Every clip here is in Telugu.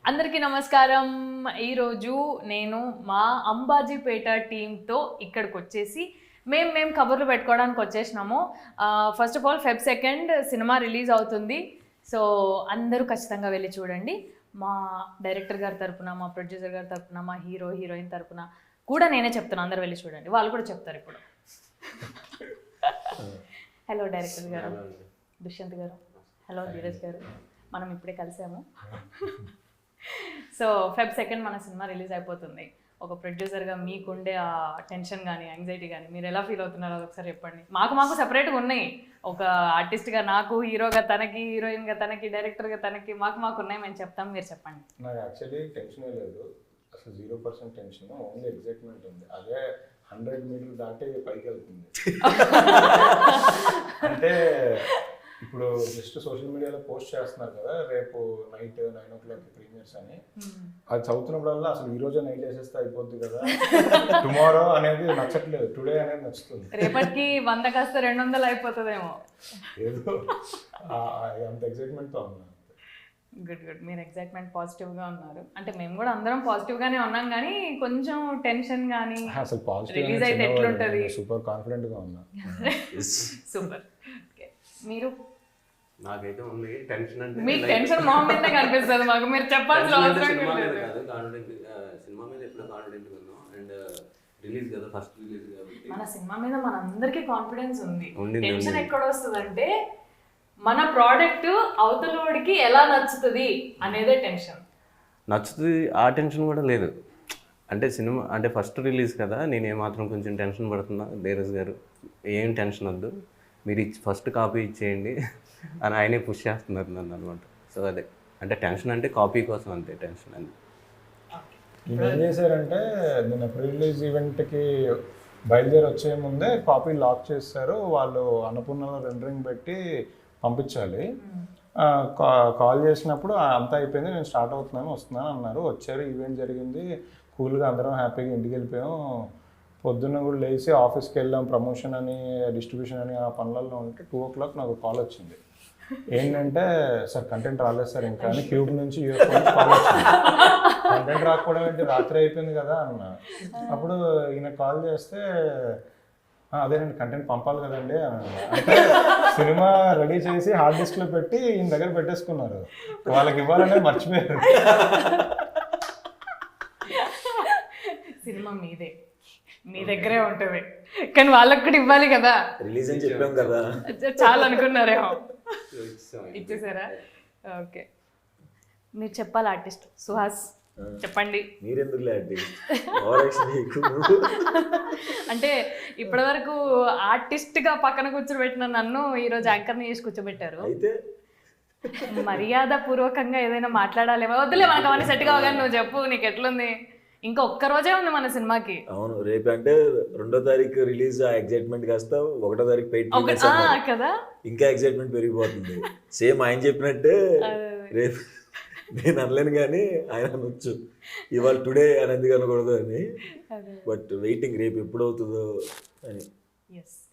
అందరికీ నమస్కారం. ఈరోజు నేను మా అంబాజీపేట టీంతో ఇక్కడికి వచ్చేసి మేము కబుర్లు పెట్టుకోవడానికి వచ్చేసినాము. First of all Feb 2 cinema release అవుతుంది. సో అందరూ ఖచ్చితంగా వెళ్ళి చూడండి. మా డైరెక్టర్ గారి తరపున, మా ప్రొడ్యూసర్ గారి తరపున, మా హీరో హీరోయిన్ తరపున కూడా నేనే చెప్తాను, అందరూ వెళ్ళి చూడండి. వాళ్ళు కూడా చెప్తారు ఇప్పుడు. హలో డైరెక్టర్ గారు, దుష్యంత్ గారు. హలో ధీరజ్ గారు. మనం ఇప్పుడే కలిసాము. సో Feb 2 మన సినిమా రిలీజ్ అయిపోతుంది. ఒక ప్రొడ్యూసర్గా మీకుండే ఆ టెన్షన్ కానీ యాంగ్జైటీ కానీ మీరు ఎలా ఫీల్ అవుతున్నారో అదొకసారి చెప్పండి. మాకు సెపరేట్గా ఉన్నాయి. ఒక ఆర్టిస్ట్గా నాకు, హీరోగా తనకి, హీరోయిన్గా తనకి, డైరెక్టర్గా తనకి, మాకు ఉన్నాయి. మేము చెప్తాం, మీరు చెప్పండి. నాకు యాక్చువల్లీ టెన్షనే లేదు, అసలు 0% టెన్షన్, ఓన్లీ ఎగ్జైట్మెంట్ ఉంది. అదే 100 మీటర్లు దాటి పైకి వెళ్తుంది. అంటే ఇప్పుడు జస్ట్ సోషల్ మీడియాలో పోస్ట్ చేస్తున్నారు కదా, రేపు నైట్ 9 o'clock ప్రీమియర్స్ అని. అది చదువుతున్నప్పుడల్లా అసలు ఈ రోజే నైట్ వేసేస్తే అయిపోద్ది కదా, టుమారో అనేది నచ్చట్లేదు, టుడే అనేది నచ్చుతుంది. రేపటికి 100 కాస్త 200 అయిపోతుందేమో. ఏదో అంత ఎగ్జైట్మెంట్తో ఉన్నా. గుడ్. మీరు ఎగ్జైట్మెంట్ పాజిటివ్గా ఉన్నారు. అంటే మేము కూడా అందరం పాజిటివ్గానే ఉన్నాం, కానీ కొంచెం టెన్షన్ కానీ. అసలు రిలీజ్ అయితే ఎట్లుంటుంది? సూపర్ కాన్ఫిడెంట్గా ఉన్నా. సూపర్. మీరు? నాకైతే ఉంది టెన్షన్. అంటే మీ టెన్షన్ మొహం మీద కనిపిస్తుంది మాకు, మీరు చెప్పాల్సిన అవసరం సినిమా మీద లేదు. కాదు, కాన్ఫిడెంట్. సినిమా మీద ఎప్పుడో కాన్ఫిడెంట్ ఉన్నాం. అండ్ రిలీజ్ కదా, ఫస్ట్ రిలీజ్ కాబట్టి మన సినిమా మీద మనందరికీ కాన్ఫిడెన్స్ ఉంది. ఉండింది. టెన్షన్ ఎక్కడ వస్తుందంటే మన ప్రోడక్ట్ అవతలోడికి ఎలా నచ్చుతుంది అనేదే టెన్షన్. నచ్చుతుంది, ఆ టెన్షన్ కూడా లేదు. అంటే సినిమా అంటే ఫస్ట్ రిలీజ్ కదా, నేను ఏమాత్రం కొంచెం టెన్షన్ పడుతున్నా. ధీరజ్ గారు ఏం టెన్షన్ వద్దు, మీరు ఫస్ట్ కాపీ ఇచ్చేయండి అని ఆయనే పుష్ చేస్తున్నారు నన్ను అనమాట. సో అదే అంటే టెన్షన్ అంటే కాపీ కోసం, అంతే టెన్షన్ అని. ఏం చేశారంటే నిన్న ప్రీ రిలీజ్ ఈవెంట్కి బయలుదేరి వచ్చే ముందే కాపీ లాక్ చేస్తారు. వాళ్ళు అన్నపూర్ణలో రెండరింగ్ పెట్టి పంపించాలి. కాల్ చేసినప్పుడు అంతా అయిపోయింది, నేను స్టార్ట్ అవుతున్నాను, వస్తున్నాను అన్నారు. వచ్చారు, ఈవెంట్ జరిగింది, కూల్గా అందరం హ్యాపీగా ఇంటికి వెళ్ళిపోయాం. పొద్దున్న కూడా లేచి ఆఫీస్కి వెళ్ళాం, ప్రమోషన్ అని, డిస్ట్రిబ్యూషన్ అని, ఆ పనులలో ఉంటే 2 o'clock నాకు కాల్ వచ్చింది. ఏంటంటే సార్ కంటెంట్ రాలేదు సార్ ఇంకా అని, క్యూబ్ నుంచి కాల్ వచ్చింది. కంటెంట్ రాకపోవడం ఏంటి, రాత్రి అయిపోయింది కదా అన్న. అప్పుడు ఈయన కాల్ చేస్తే అదేనండి కంటెంట్ పంపాలి కదండి అని. అంటే సినిమా రెడీ చేసి హార్డ్ డిస్క్లో పెట్టి ఈయన దగ్గర పెట్టేసుకున్నారు, వాళ్ళకి ఇవ్వాలనే మర్చిపోయారు. సినిమా మీదే, మీ దగ్గరే ఉంటుంది, కానీ వాళ్ళకి కూడా ఇవ్వాలి కదా. రిలీజ్ అని చెప్పాం కదా, చాలా అనుకున్నారేమో. ఇచ్చేసారా? ఓకే. మీరు చెప్పాలి ఆర్టిస్ట్. సుహాస్ చెప్పండి. మీరెందుకు అంటే ఇప్పటివరకు ఆర్టిస్ట్గా పక్కన కూర్చోబెట్టిన నన్ను ఈరోజు యాంకర్ని చేసి కూర్చోబెట్టారు. అయితే మర్యాద పూర్వకంగా ఏదైనా మాట్లాడాలేమో. వద్దులే, మనకు అవన్నీ సెట్ కావగానే నువ్వు చెప్పు, నీకు ఎట్లుంది? ఇంకా ఒక్క రోజే ఉంది మన సినిమాకి. అవును, రేపు అంటే 2వ తారీఖు రిలీజ్, ఆ ఎగ్జైట్మెంట్ కాస్త 1వ తారీఖు పెయిట్ కదా, ఇంకా ఎగ్జైట్మెంట్ పెరిగిపోతుంది. సేమ్ ఆయన చెప్పినట్టే రేపు నేను అనలేను కానీ ఆయన అనొచ్చు, ఇవాళ టుడే అని ఎందుకు అనకూడదు అని. బట్ వెయిటింగ్, రేపు ఎప్పుడు అవుతుందో అని.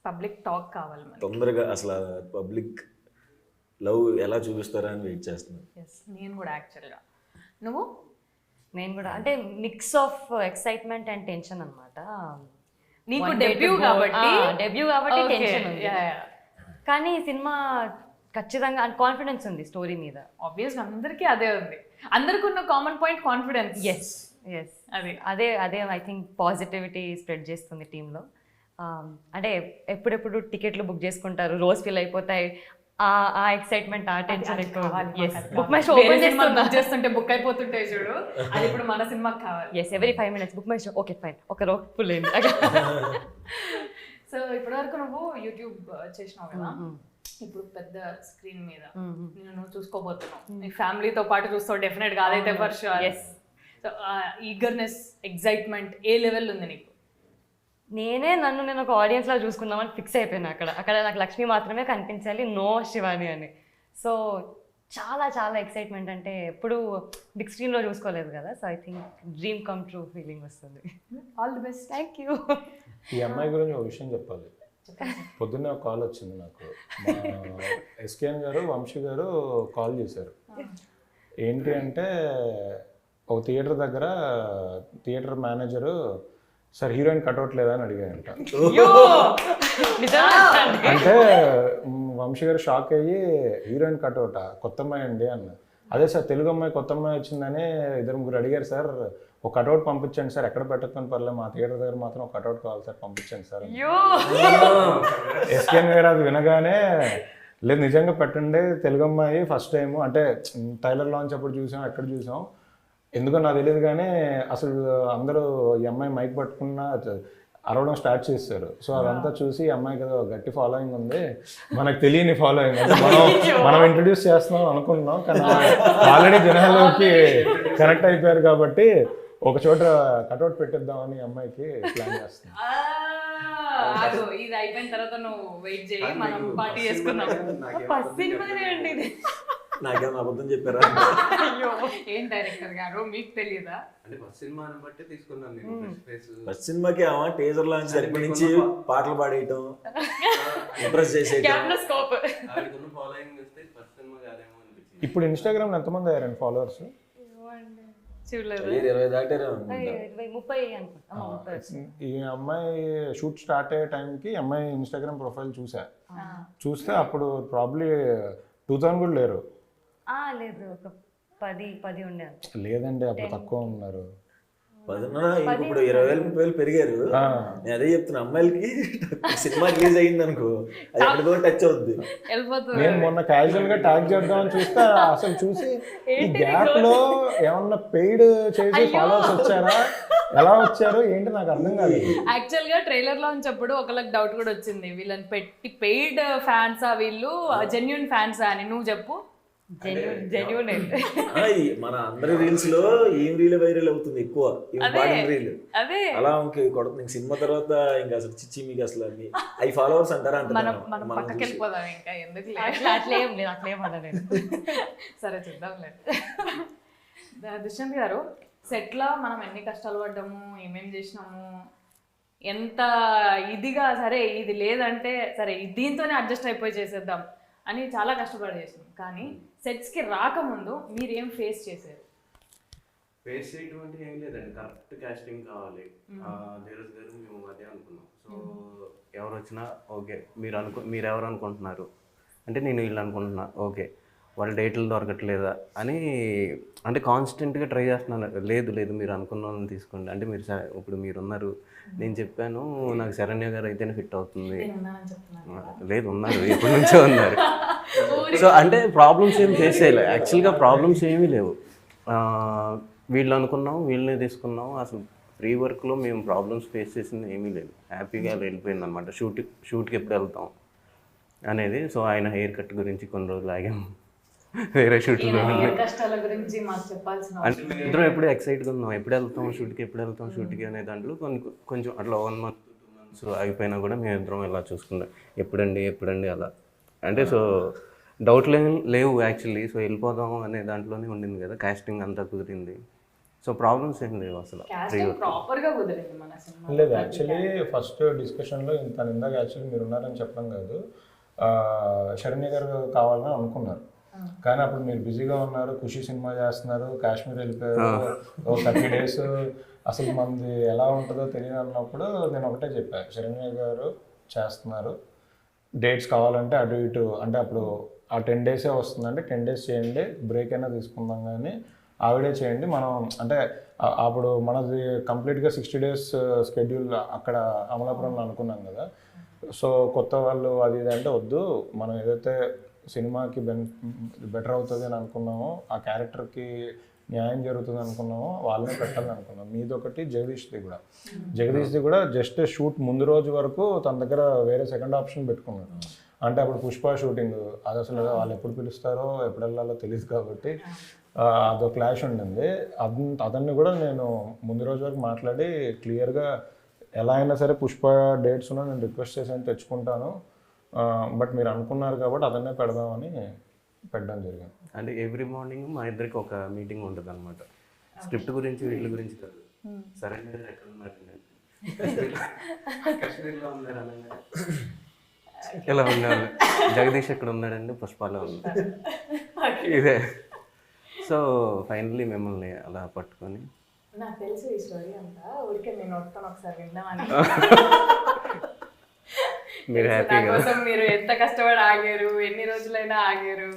పబ్లిక్ టాక్ కావాలి తొందరగా, అసలు పబ్లిక్ లవ్ ఎలా చూపిస్తారా అని వెయిట్ చేస్తున్నాను. నేను కూడా యాక్చువల్గా. నువ్వు? నేను కూడా అంటే mix of excitement and tension అనమాట. నీకు డెబ్యూ కాబట్టి టెన్షన్ ఉంది, కానీ ఈ సినిమా ఖచ్చితంగా కాన్ఫిడెన్స్ ఉంది స్టోరీ మీద. ఆబ్వియస్గా అందరికీ అదే ఉంది, అందరికి ఉన్న కామన్ పాయింట్ కాన్ఫిడెన్స్. ఎస్ అదే ఐ థింక్ పాజిటివిటీ స్ప్రెడ్ చేస్తుంది టీంలో. అంటే ఎప్పుడెప్పుడు టికెట్లు బుక్ చేసుకుంటారు, రోజు ఫిల్ అయిపోతాయి, ఆ ఎక్సైట్మెంట్, ఆ టెన్షన్ ఎక్కువ. బుక్ మై షో ఓపెన్ చేస్తుంటే బుక్ అయిపోతుంటాయి చూడు, అది ఇప్పుడు మన సినిమాకి కావాలి. Every 5 minutes book my show. Okay fine, ఒక రోజు ఫుల్ అయింది. సో ఇప్పటివరకు నువ్వు యూట్యూబ్ చేసినావు కదా, ఇప్పుడు పెద్ద స్క్రీన్ మీద నేను చూసుకోబోతున్నావు. నీ ఫ్యామిలీతో పాటు చూస్తావు డెఫినెట్ గా, అదైతే for sure. So eagerness, excitement A level ఉంది నీకు? నేను ఒక ఆడియన్స్ లా చూసుకుందామని ఫిక్స్ అయిపోయాను. అక్కడ నాకు లక్ష్మి మాత్రమే కనిపించాలి, నో శివాని అని. సో చాలా చాలా ఎక్సైట్మెంట్. అంటే ఎప్పుడు బిగ్ స్క్రీన్లో చూసుకోలేదు కదా, so I think dream come true feeling వస్తుంది. All the best. Thank you. ఈ అమ్మాయి గురించి ఒక విషయం చెప్పాలి. పొద్దున్నే ఒక కాల్ వచ్చింది నాకు. ఎస్కేఎన్ గారు, వంశీ గారు కాల్ చేశారు. ఏంటి అంటే ఒక థియేటర్ దగ్గర theatre manager sir heroine cutout లేదా అని అడిగాడంట. అంటే వంశీ గారు షాక్ అయ్యి హీరోయిన్ కట్అవుటా, కొత్త అమ్మాయి అండి అన్న. అదే సార్ తెలుగు అమ్మాయి కొత్త అమ్మాయి వచ్చిందని 2-3 అడిగారు సార్, ఒక కట్అవుట్ పంపించండి సార్, ఎక్కడ పెట్టకపోయినా పర్లేదు మా థియేటర్ దగ్గర మాత్రం ఒక కట్అవుట్ కావాలి సార్ పంపించండి సార్. ఎస్కేన్ గారు అది వినగానే లేదు నిజంగా పెట్టండి, తెలుగు అమ్మాయి ఫస్ట్ టైం అంటే టైలర్ లాంచ్ అప్పుడు చూసాం, ఎక్కడ చూసాం ఎందుకో నాకు తెలియదు కానీ అసలు అందరూ ఈ అమ్మాయి మైక్ పట్టుకున్న అరవడం స్టార్ట్ చేస్తారు. సో అదంతా చూసి ఈ అమ్మాయికి ఏదో గట్టి ఫాలోయింగ్ ఉంది, మనకు తెలియని ఫాలోయింగ్ అంటే మనం ఇంట్రడ్యూస్ చేస్తున్నాం అనుకుంటున్నాం కానీ ఆల్రెడీ జనాల్లోకి కనెక్ట్ అయిపోయారు కాబట్టి ఒక చోట కట్అవుట్ పెట్టిద్దామని అమ్మాయికి ప్లాన్ చేస్తున్నాం. ఇది అయిపోయిన తర్వాత నువ్వు వెయిట్ చేయి, మనం పార్టీ చేసుకుందాం. నాకేమో అబద్ధం చెప్పారా? ఏం డైరెక్టర్ గారు మీకు తెలియదా? అంటే ఫస్ట్ సినిమాని బట్టి తీసుకున్నాను నేను ఫస్ట్ సినిమాకి టీజర్ లాంచ్ దగ్గర నుంచి పాటలు పాడేయటం, ఇంప్రెస్ చేసేయటం. ఆవిడకున్న ఫాలోయింగ్ చూస్తే ఫస్ట్ సినిమా కాదేమో అనిపించింది. ఇప్పుడు ఇన్స్టాగ్రామ్లో ఎంతమంది అయ్యారండి ఫాలోవర్స్? 20 దాటారు. 30 అనుకుంటా. ఈ అమ్మాయి షూట్ స్టార్ట్ అయ్యే టైంకి అమ్మాయి ఇన్స్టాగ్రామ్ ప్రొఫైల్ చూస్తే అప్పుడు ప్రాబ్లీ 2000 కూడా లేరు. లేదు, ఒక 10 ఉండే. లేదండి అప్పుడు తక్కువ ఉన్నారు. 10 ఇప్పుడు 20,000-30,000 పెరిగారు. నేను అదే చెప్తున్నా, అమ్మాయిలకి సినిమా రిలీజ్ అయింది అనుకో అది ఎక్కడికో టచ్ అవుద్ది. నేను మొన్న క్యాజువల్ గా ట్యాగ్ చేద్దామని చూస్తే అసలు చూసి ఈ గ్యాప్ లో ఏమన్నా పెయిడ్ చేసి ఫాలోవర్స్ వచ్చారా, ఎలా వచ్చారు ఏంటి నాకు అర్థం కాదు. యాక్చువల్ గా ట్రైలర్ లాంచ్ అప్పుడు ఒకళ్ళకి డౌట్ కూడా వచ్చింది, వీళ్ళని పెట్టి పెయిడ్ ఫ్యాన్సా వీళ్ళు జెన్యున్ ఫ్యాన్సా అని. నువ్వు చెప్పు. జెన్యూన్ మన అందరి రీల్స్ లో ఏం రీల్ వైరల్ అవుతుంది ఎక్కువ, ఇంపార్టెంట్ రీల్. అలా కొడుతుంది సినిమా తర్వాత ఇంకా అసలు చిచ్చి మీకు అసలు అన్ని అవి ఫాలోవర్స్ అంటారా మనం పక్కకి వెళ్ళిపోదాం ఇంకా ఎందుకు అట్లేం లేదు, అట్లేం అనలేదు. సరే చూద్దాంలే. దుష్యంత్ గారు, సెట్లో మనం ఎన్ని కష్టాలు పడ్డాము, ఏమేం చేసినాము, ఎంత ఇదిగా సరే ఇది లేదంటే సరే దీంతోనే అడ్జస్ట్ అయిపోయి చేసేద్దాం అని చాలా కష్టపడి చేసినాం. కానీ సెట్స్కి రాకముందు మీరు ఏం ఫేస్ చేశారు? ఫేస్ చేయడం అంటే ఏం లేదండి, కరెక్ట్ కాస్టింగ్ కావాలి. ధీరజ్ గారు మేము అదే అనుకున్నాం. సో ఎవరు వచ్చినా ఓకే, మీరు ఎవరు అనుకుంటున్నారు అంటే నేను వీళ్ళు అనుకుంటున్నా, ఓకే వాళ్ళ డేట్లు దొరకట్లేదా అని అంటే కాన్స్టెంట్గా ట్రై చేస్తున్నాను. లేదు మీరు అనుకున్న వాళ్ళని తీసుకోండి అంటే మీరు ఇప్పుడు మీరున్నారు, నేను చెప్పాను నాకు శరణ్య గారు అయితేనే ఫిట్ అవుతుంది. లేదు ఉన్నారు, ఎప్పటి నుంచో ఉన్నారు. సో అంటే ప్రాబ్లమ్స్ ఏమి ఫేస్ చేయలేదు, యాక్చువల్గా ప్రాబ్లమ్స్ ఏమీ లేవు. వీళ్ళు అనుకున్నాం, వీళ్ళని తీసుకున్నాం. అసలు ప్రీ వర్క్లో మేము ప్రాబ్లమ్స్ ఫేస్ చేసింది ఏమీ లేదు, హ్యాపీగా వెళ్ళిపోయింది అనమాట. షూట్కి ఎప్పుడు వెళ్తాం అనేది. సో ఆయన హెయిర్ కట్ గురించి కొన్ని రోజులు ఆగాము, వేరే షూట్లో కష్టాల గురించి మాకు చెప్పాల్సిన అంటే మేము ఇద్దరం ఎప్పుడు ఎక్సైట్గా ఉన్నాం, ఎప్పుడు వెళ్తాం షూట్కి అనే దాంట్లో కొంచెం అట్లా 1 month 2 months అయిపోయినా కూడా మేము ఇద్దరం ఇలా చూసుకుంటాం, ఎప్పుడండి అలా అంటే. సో డౌట్లు లేవు యాక్చువల్లీ. సో వెళ్ళిపోదాం అనే దాంట్లోనే ఉండింది కదా, కాస్టింగ్ అంతా కుదిరింది. సో ప్రాబ్లమ్స్ ఏం లేవు అసలు. లేదు యాక్చువల్లీ ఫస్ట్ డిస్కషన్లో ఇందాక యాక్చువల్లీ మీరు ఉన్నారని చెప్పడం కాదు, శరణ్య గారు కావాలని అనుకున్నారు కానీ అప్పుడు మీరు బిజీగా ఉన్నారు, ఖుషి సినిమా చేస్తున్నారు, కాశ్మీర్ వెళ్ళిపోయారు, 30 days అసలు మంది ఎలా ఉంటుందో తెలియదు అన్నప్పుడు నేను ఒకటే చెప్పాను, శరణ్య గారు చేస్తున్నారు, డేట్స్ కావాలంటే అటు ఇటు అంటే అప్పుడు ఆ 10 days వస్తుందంటే 10 days చేయండి, బ్రేక్ అయినా తీసుకుందాం కానీ ఆవిడే చేయండి. మనం అంటే అప్పుడు మనది కంప్లీట్గా 60 days షెడ్యూల్ అక్కడ అమలాపురంలో అనుకున్నాం కదా. సో కొత్త వాళ్ళు అది ఇది అంటే వద్దు, మనం ఏదైతే సినిమాకి బెటర్ అవుతుంది అని అనుకున్నామో, ఆ క్యారెక్టర్కి న్యాయం జరుగుతుంది అనుకున్నామో వాళ్ళనే పెట్టాలని అనుకున్నాం. మీదొకటి జగదీష్ది కూడా జస్ట్ షూట్ ముందు రోజు వరకు తన దగ్గర వేరే సెకండ్ ఆప్షన్ పెట్టుకున్నాడు. అంటే అప్పుడు పుష్ప షూటింగ్, అది అసలు వాళ్ళు ఎప్పుడు పిలుస్తారో ఎప్పుడు వెళ్ళాలో తెలియదు కాబట్టి అదో క్లాష్ ఉండింది. అతన్ని కూడా నేను ముందు రోజు వరకు మాట్లాడి క్లియర్గా ఎలా అయినా సరే పుష్ప డేట్స్ ఉన్నా నేను రిక్వెస్ట్ చేసి తెచ్చుకుంటాను, బట్ మీరు అనుకున్నారు కాబట్టి అదన్నే పెడదామని పెట్టడం జరిగింది. అంటే ఎవ్రీ మార్నింగ్ మా ఇద్దరికి ఒక మీటింగ్ ఉంటుంది అనమాట, స్క్రిప్ట్ గురించి వీళ్ళ గురించి కాదు. సరే మీరు ఎక్కడ ఉన్నారండి, కాశ్మీర్లో ఉన్నారు అనగా ఎలా ఉన్నారు, జగదీష్ ఎక్కడ ఉన్నాడండి, పుష్పలో ఉన్నారు, ఇదే. సో ఫైనల్లీ మిమ్మల్ని అలా పట్టుకొని నాకు తెలుసు ఈ స్టోరీ అంతా, ఊరికే నేను వస్తాను ఒకసారి విందామని. మీరు నా హ్యాపీగా కోసం మీరు ఎంత కష్టపడి ఆగారు, ఎన్ని రోజులైనా ఆగారు.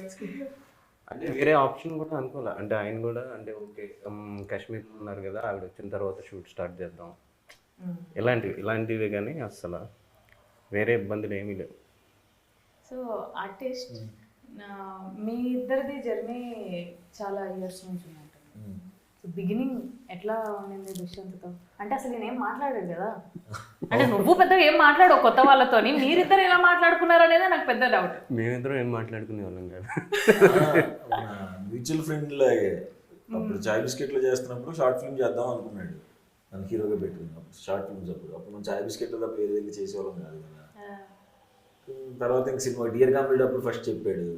అంటే వేరే ఆప్షన్ కూడా అనుకోలే. అంటే ఆయన కూడా అంటే ఓకే కాశ్మీర్లో ఉన్నారు కదా, ఆవిడ వచ్చిన తర్వాత షూట్ స్టార్ట్ చేద్దాం ఇలాంటివి కానీ అస్సలు వేరే ఇబ్బందులు ఏమీ లేవు. సో ఆర్టిస్ట్, మీ ఇద్దరిది జర్నీ చాలా ఇయర్స్ నుంచి ఉన్నట్టుంది. సో బిగినింగ్ ఎట్లా ఉండింది దుష్యంత్తో? అంటే అసలు నేనేం మాట్లాడాడు కదా, అంటే నువ్వు పెద్దగా ఏం మాట్లాడవు కొత్త వాళ్ళతోని, మీరిద్దరు ఎలా మాట్లాడుకున్నారు అనేది నాకు పెద్ద డౌట్. మేమిద్దరం ఏం మాట్లాడుకునే వాళ్ళం కాదు. మ్యూచువల్ ఫ్రెండ్ లాగే. అప్పుడు చాయ్ బిస్కెట్లు చేస్తున్నప్పుడు షార్ట్ ఫిల్మ్ చేద్దాం అనుకున్నాడు, నన్ను హీరోగా పెట్టుకున్నప్పుడు షార్ట్ ఫిల్మ్స్. అప్పుడు మనం చాయ్ బిస్కెట్లు తప్ప ఏదైనా చేసేవాళ్ళం కాదు కదా. తర్వాత ఇంక సినిమా డియర్ కామ్రేడ్ అప్పుడు ఫస్ట్ చెప్పాడు,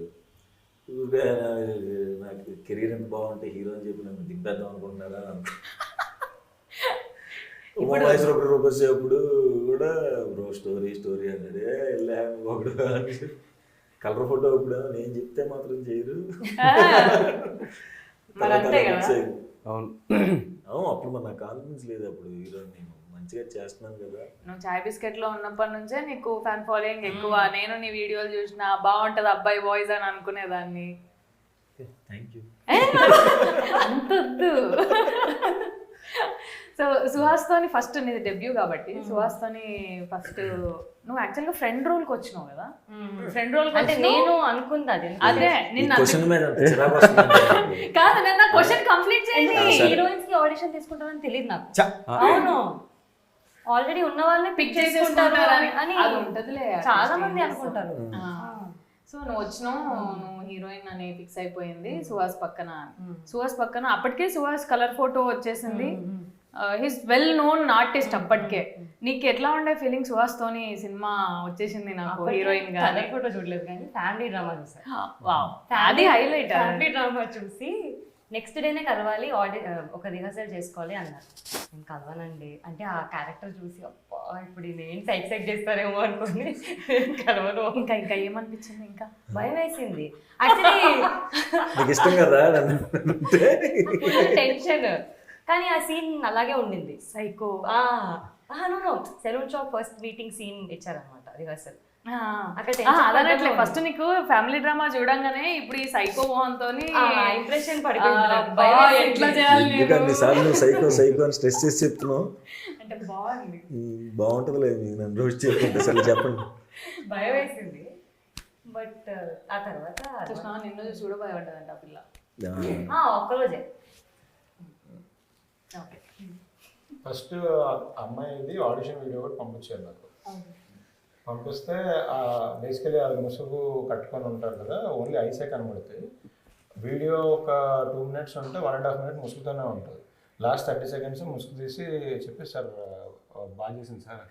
నాకు కెరీర్ ఎంత బాగుంటే హీరో అని చెప్పి నన్ను దింపేద్దాం అనుకుంటున్నారా అనుకో. రూపస్ అప్పుడు కూడా బ్రో స్టోరీ అన్నాడే వెళ్ళాను ఒకడు. కలర్ ఫోటో ఇప్పుడు నేను చెప్తే మాత్రం చేయరు. అవును అప్పుడు మన నాకు కాన్ఫిడెన్స్ లేదు. అప్పుడు హీరో నేను మంచిగా చేస్తున్నాను కదా. నువ్వు చాయ్ బిస్కెట్ లో ఉన్నప్పటి నుంచే నీకు ఫ్యాన్ ఫాలోయింగ్ ఎక్కువ. నేను నీ వీడియోలు చూసిన బాగుంటది అబ్బాయి వాయిస్ అని అనుకునేదాన్ని. Thank you. అంతొద్దు. సో సుహాస్తోని ఫస్ట్ నీది డెబ్యూ కాబట్టి సుహాస్తోని ఫస్ట్ నువ్వు యాక్చువల్గా ఫ్రెండ్ రోల్కి వచ్చినావు కదా. ఫ్రెండ్ రోల్ అంటే నేను అనుకుంది అది. అదే నిన్న క్వశ్చన్ మీద అంత చిరాకు వస్తుంది. కాదు, నేను నా క్వశ్చన్ కంప్లీట్ చేయండి. హీరోయిన్స్ కి ఆడిషన్ తీసుకుంటారని తెలియదు నాకు. అవును, ఆల్రెడీ ఉన్న వాళ్ళని పిక్ చేసుకుంటారు అని అది ఉంటదిలే, చాలా మంది అనుకుంటారు. సో నువ్వు వచ్చినావు, నువ్వు హీరోయిన్ అని ఫిక్స్ అయిపోయింది సుహాస్ పక్కన. సుహాస్ పక్కన అప్పటికే సుహాస్ కలర్ ఫోటో వచ్చేసింది. హిస్ వెల్ నోన్ ఆర్టిస్ట్ అప్పటికే. నీకు ఎట్లా ఉండే ఫీలింగ్ సుహాస్ తోని సినిమా వచ్చేసింది నాకు హీరోయిన్ గా? కలర్ ఫోటో చూడలేదు కానీ ఫ్యామిలీ డ్రామా చూసాను. అది హైలైట్. ఫ్యామిలీ డ్రామా చూసి నెక్స్ట్ డేనే కలవాలి, ఒక రిహర్సల్ చేసుకోవాలి అన్నారు. నేను కలవనండి అంటే ఆ క్యారెక్టర్ చూసి అబ్బా ఇప్పుడు నేను సైక్ చేస్తారేమో అనుకుని కలవను. ఇంకా ఇంకా ఏమనిపించింది? ఇంకా భయం వేసింది యాక్చువల్లీ. నీకు ఇష్టం కదా టెన్షన్. కానీ ఆ సీన్ అలాగే ఉండింది. Psycho salon shop first meeting scene ఇచ్చారనమాట రిహర్సల్. అదనట్లే ఫస్ట్ నీకు ఫ్యామిలీ డ్రామా చూడంగానే ఇప్పుడు ఈ సైకో మోహన్ తోని ఇంప్రెషన్ పడిపోయింది. ఎట్లా చేయాలి సైకో అని స్ట్రెస్ చేసి చెప్తున్నావు అంటే బాగుంది. బాగుంటుంది లేదు మీకు నన్ను రోజు చెప్తుంటే సరే చెప్పండి. భయం వేసింది. బట్ ఆ తర్వాత నిన్ను చూసి కూడా భయపడ్డదంట ఆ పిల్ల. ఒక్కరోజే. ఫస్ట్ అమ్మాయిది ఆడిషన్ వీడియో కూడా పంపించారు నాకు. పంపిస్తే బేసికలీ అది ముసుగు కట్టుకొని ఉంటారు కదా, ఓన్లీ ఐసే కనబడుతాయి. వీడియో ఒక 2 minutes ఉంటే 1.5 minutes ముసుగుతోనే ఉంటుంది. లాస్ట్ 30 seconds ముసుగు తీసి చెప్పేసి సార్ బాగా చేసింది సార్,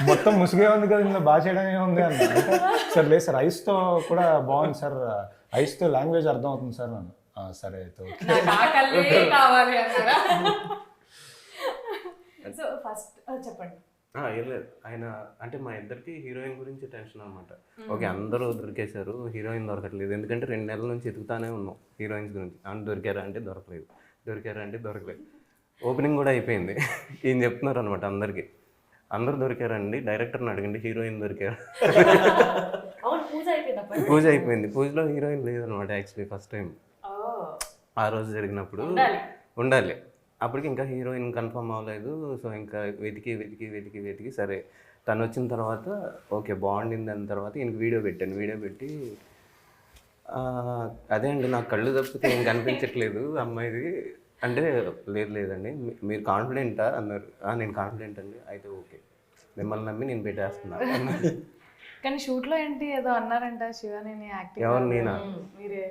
మొత్తం ముసుగే ఉంది కదా ఇందులో బాగా చేయడం ఏముంది అన్న. సార్ లేదు సార్ ఐస్తో కూడా బాగుంది సార్, ఐస్తో లాంగ్వేజ్ అర్థం అవుతుంది సార్ నన్ను. సరే అయితే కావాలి సో ఫస్ట్ చెప్పండి. ఏం లేదు, ఆయన అంటే మా ఇద్దరికి హీరోయిన్ గురించి టెన్షన్ అనమాట. ఓకే అందరూ దొరికేశారు, హీరోయిన్ దొరకట్లేదు. ఎందుకంటే 2 నెలల నుంచి ఎదుగుతానే ఉన్నాం హీరోయిన్స్ గురించి. అవును దొరికారా అంటే దొరకలేదు, దొరికారా అంటే దొరకలేదు. ఓపెనింగ్ కూడా అయిపోయింది. ఈయన చెప్తున్నారు అనమాట అందరికి, అందరూ దొరికారండి, డైరెక్టర్ని అడగండి హీరోయిన్ దొరికారు. పూజ అయిపోయింది, పూజలో హీరోయిన్ లేదనమాట. యాక్చువల్లీ ఫస్ట్ టైం ఆ రోజు జరిగినప్పుడు ఉండాలి. అప్పటికి ఇంకా హీరోయిన్ కన్ఫర్మ్ అవ్వలేదు. సో ఇంకా వెతికి సరే తను వచ్చిన తర్వాత ఓకే బాగుండింది అన్న తర్వాత ఇంక వీడియో పెట్టి అదే అండి నాకు కళ్ళు తప్పితే ఏం కనిపించట్లేదు అమ్మాయిది అంటే లేదండి మీరు కాన్ఫిడెంటా అన్నారు. నేను కాన్ఫిడెంట్ అండి, అయితే ఓకే మిమ్మల్ని నమ్మి నేను పెట్టేస్తున్నాను అన్నారు. కానీ షూట్లో ఏంటి ఏదో అన్నారంట శివాని యాక్టింగ్. ఎవరు నేనా? మీరే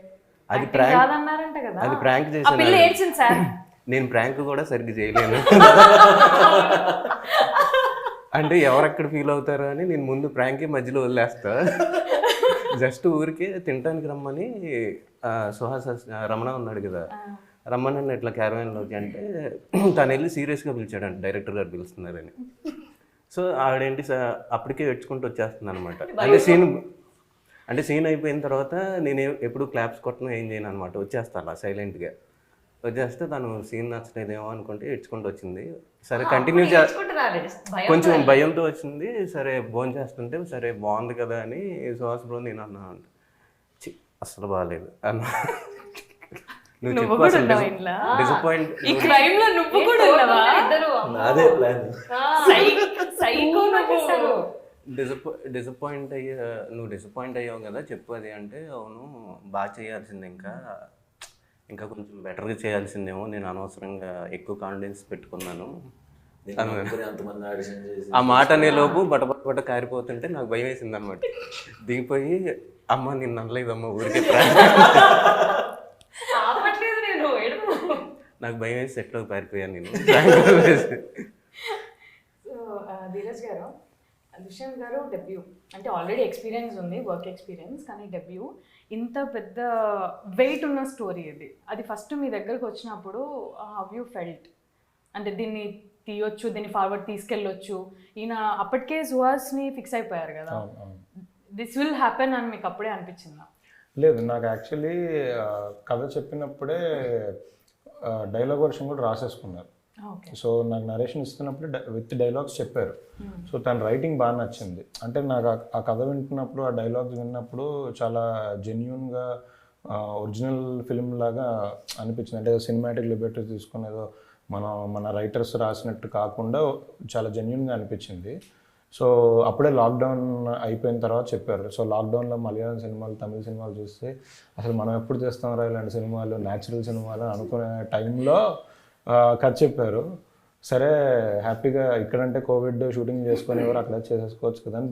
అది ప్రాంక్ అన్నారంట కదా. అది ప్రాంక్ చేశాను. నేను ప్రాంక్ కూడా సరిగ్గా చేయలేను. అంటే ఎవరెక్కడ ఫీల్ అవుతారో అని నేను ముందు ప్రాంక్ మధ్యలో వదిలేస్తా. జస్ట్ ఊరికే తినడానికి రమ్మని సుహాస్ రమణ ఉన్నాడు కదా, రమ్మని ఇట్లా క్యారవాన్లోకి అంటే తను వెళ్ళి సీరియస్గా పిలిచాడంట, డైరెక్టర్ గారు పిలుస్తున్నారని. సో ఆవిడేంటి అప్పటికే ఏడ్చుకుంటూ వచ్చేస్తుంది అనమాట. అంటే అంటే సీన్ అయిపోయిన తర్వాత నేను ఎప్పుడు క్లాప్స్ కొట్టను ఏం చేయను అనమాట, వచ్చేస్తాను అలా సైలెంట్గా వచ్చేస్తే తను సీన్ నచ్చలేదేమో అనుకుంటే ఏడ్చుకుంటూ వచ్చింది. సరే కంటిన్యూ కొంచెం భయంతో వచ్చింది. సరే భోజనం చేస్తుంటే సరే బాగుంది కదా అని సుహాస్ బ్రో నేను అన్నా అంటే అసలు బాగాలేదు అన్న. నువ్వు చెప్పు డిసప్పాయింట్ ఈ క్రైమ్ లో నువ్వు కూడా ఉన్నావా? నాదే ప్లాన్. సైకో డిసప్పాయింట్ నువ్వు డిసప్పాయింట్ అయ్యావు కదా చెప్పు అది అంటే, అవును బాగా చేయాల్సింది ఇంకా కొంచెం బెటర్గా చేయాల్సిందేమో, నేను అనవసరంగా ఎక్కువ కాన్ఫిడెన్స్ పెట్టుకున్నాను. ఆ మాట అనే లోపు బట్ట కారిపోతుంటే నాకు భయం వేసింది అనమాట. దిగిపోయి అమ్మ నిన్ను అనలేదమ్మా ఊరికే నాకు భయం వేసి సెట్లోకి పారిపోయాను నేను. సో ధీరజ్ గారు, దుష్యంత్ గారు డెబ్యూ అంటే ఆల్రెడీ ఎక్స్పీరియన్స్ ఉంది, వర్క్ ఎక్స్పీరియన్స్, కానీ డెబ్యూ ఇంత పెద్ద వెయిట్ ఉన్న స్టోరీ ఇది. అది ఫస్ట్ మీ దగ్గరకు వచ్చినప్పుడు హౌ యూ ఫెల్ట్? అంటే దీన్ని తీయొచ్చు, దీన్ని ఫార్వర్డ్ తీసుకెళ్ళొచ్చు. ఈయన అప్పటికే సుహాస్ని ఫిక్స్ అయిపోయారు కదా, దిస్ విల్ హ్యాపెన్ అని మీకు అప్పుడే అనిపించిందా? లేదు, నాకు యాక్చువల్లీ కథ చెప్పినప్పుడే డైలాగ్ వర్షన్ కూడా రాసేసుకున్నారు. సో నాకు నరేషన్ ఇస్తున్నప్పుడు విత్ డైలాగ్స్ చెప్పారు. సో తన రైటింగ్ బాగా నచ్చింది. అంటే నాకు ఆ కథ వింటున్నప్పుడు, ఆ డైలాగ్స్ విన్నప్పుడు చాలా జెన్యున్గా ఒరిజినల్ ఫిల్మ్ లాగా అనిపించింది. అంటే సినిమాటిక్ లిబర్టీ తీసుకుని ఏదో మన రైటర్స్ రాసినట్టు కాకుండా చాలా జెన్యున్గా అనిపించింది. సో అప్పుడే లాక్డౌన్ అయిపోయిన తర్వాత చెప్పారు. సో లాక్డౌన్లో మలయాళం సినిమాలు, తమిళ సినిమాలు చూస్తే అసలు మనం ఎప్పుడు చేస్తాం రా ఇలాంటి సినిమాలు, న్యాచురల్ సినిమాలు అనుకునే టైంలో కథ చెప్పారు. సరే హ్యాపీగా ఇక్కడంటే కోవిడ్ షూటింగ్ చేసుకొని ఎవరు అక్కడ చేసేసుకోవచ్చు కదా అని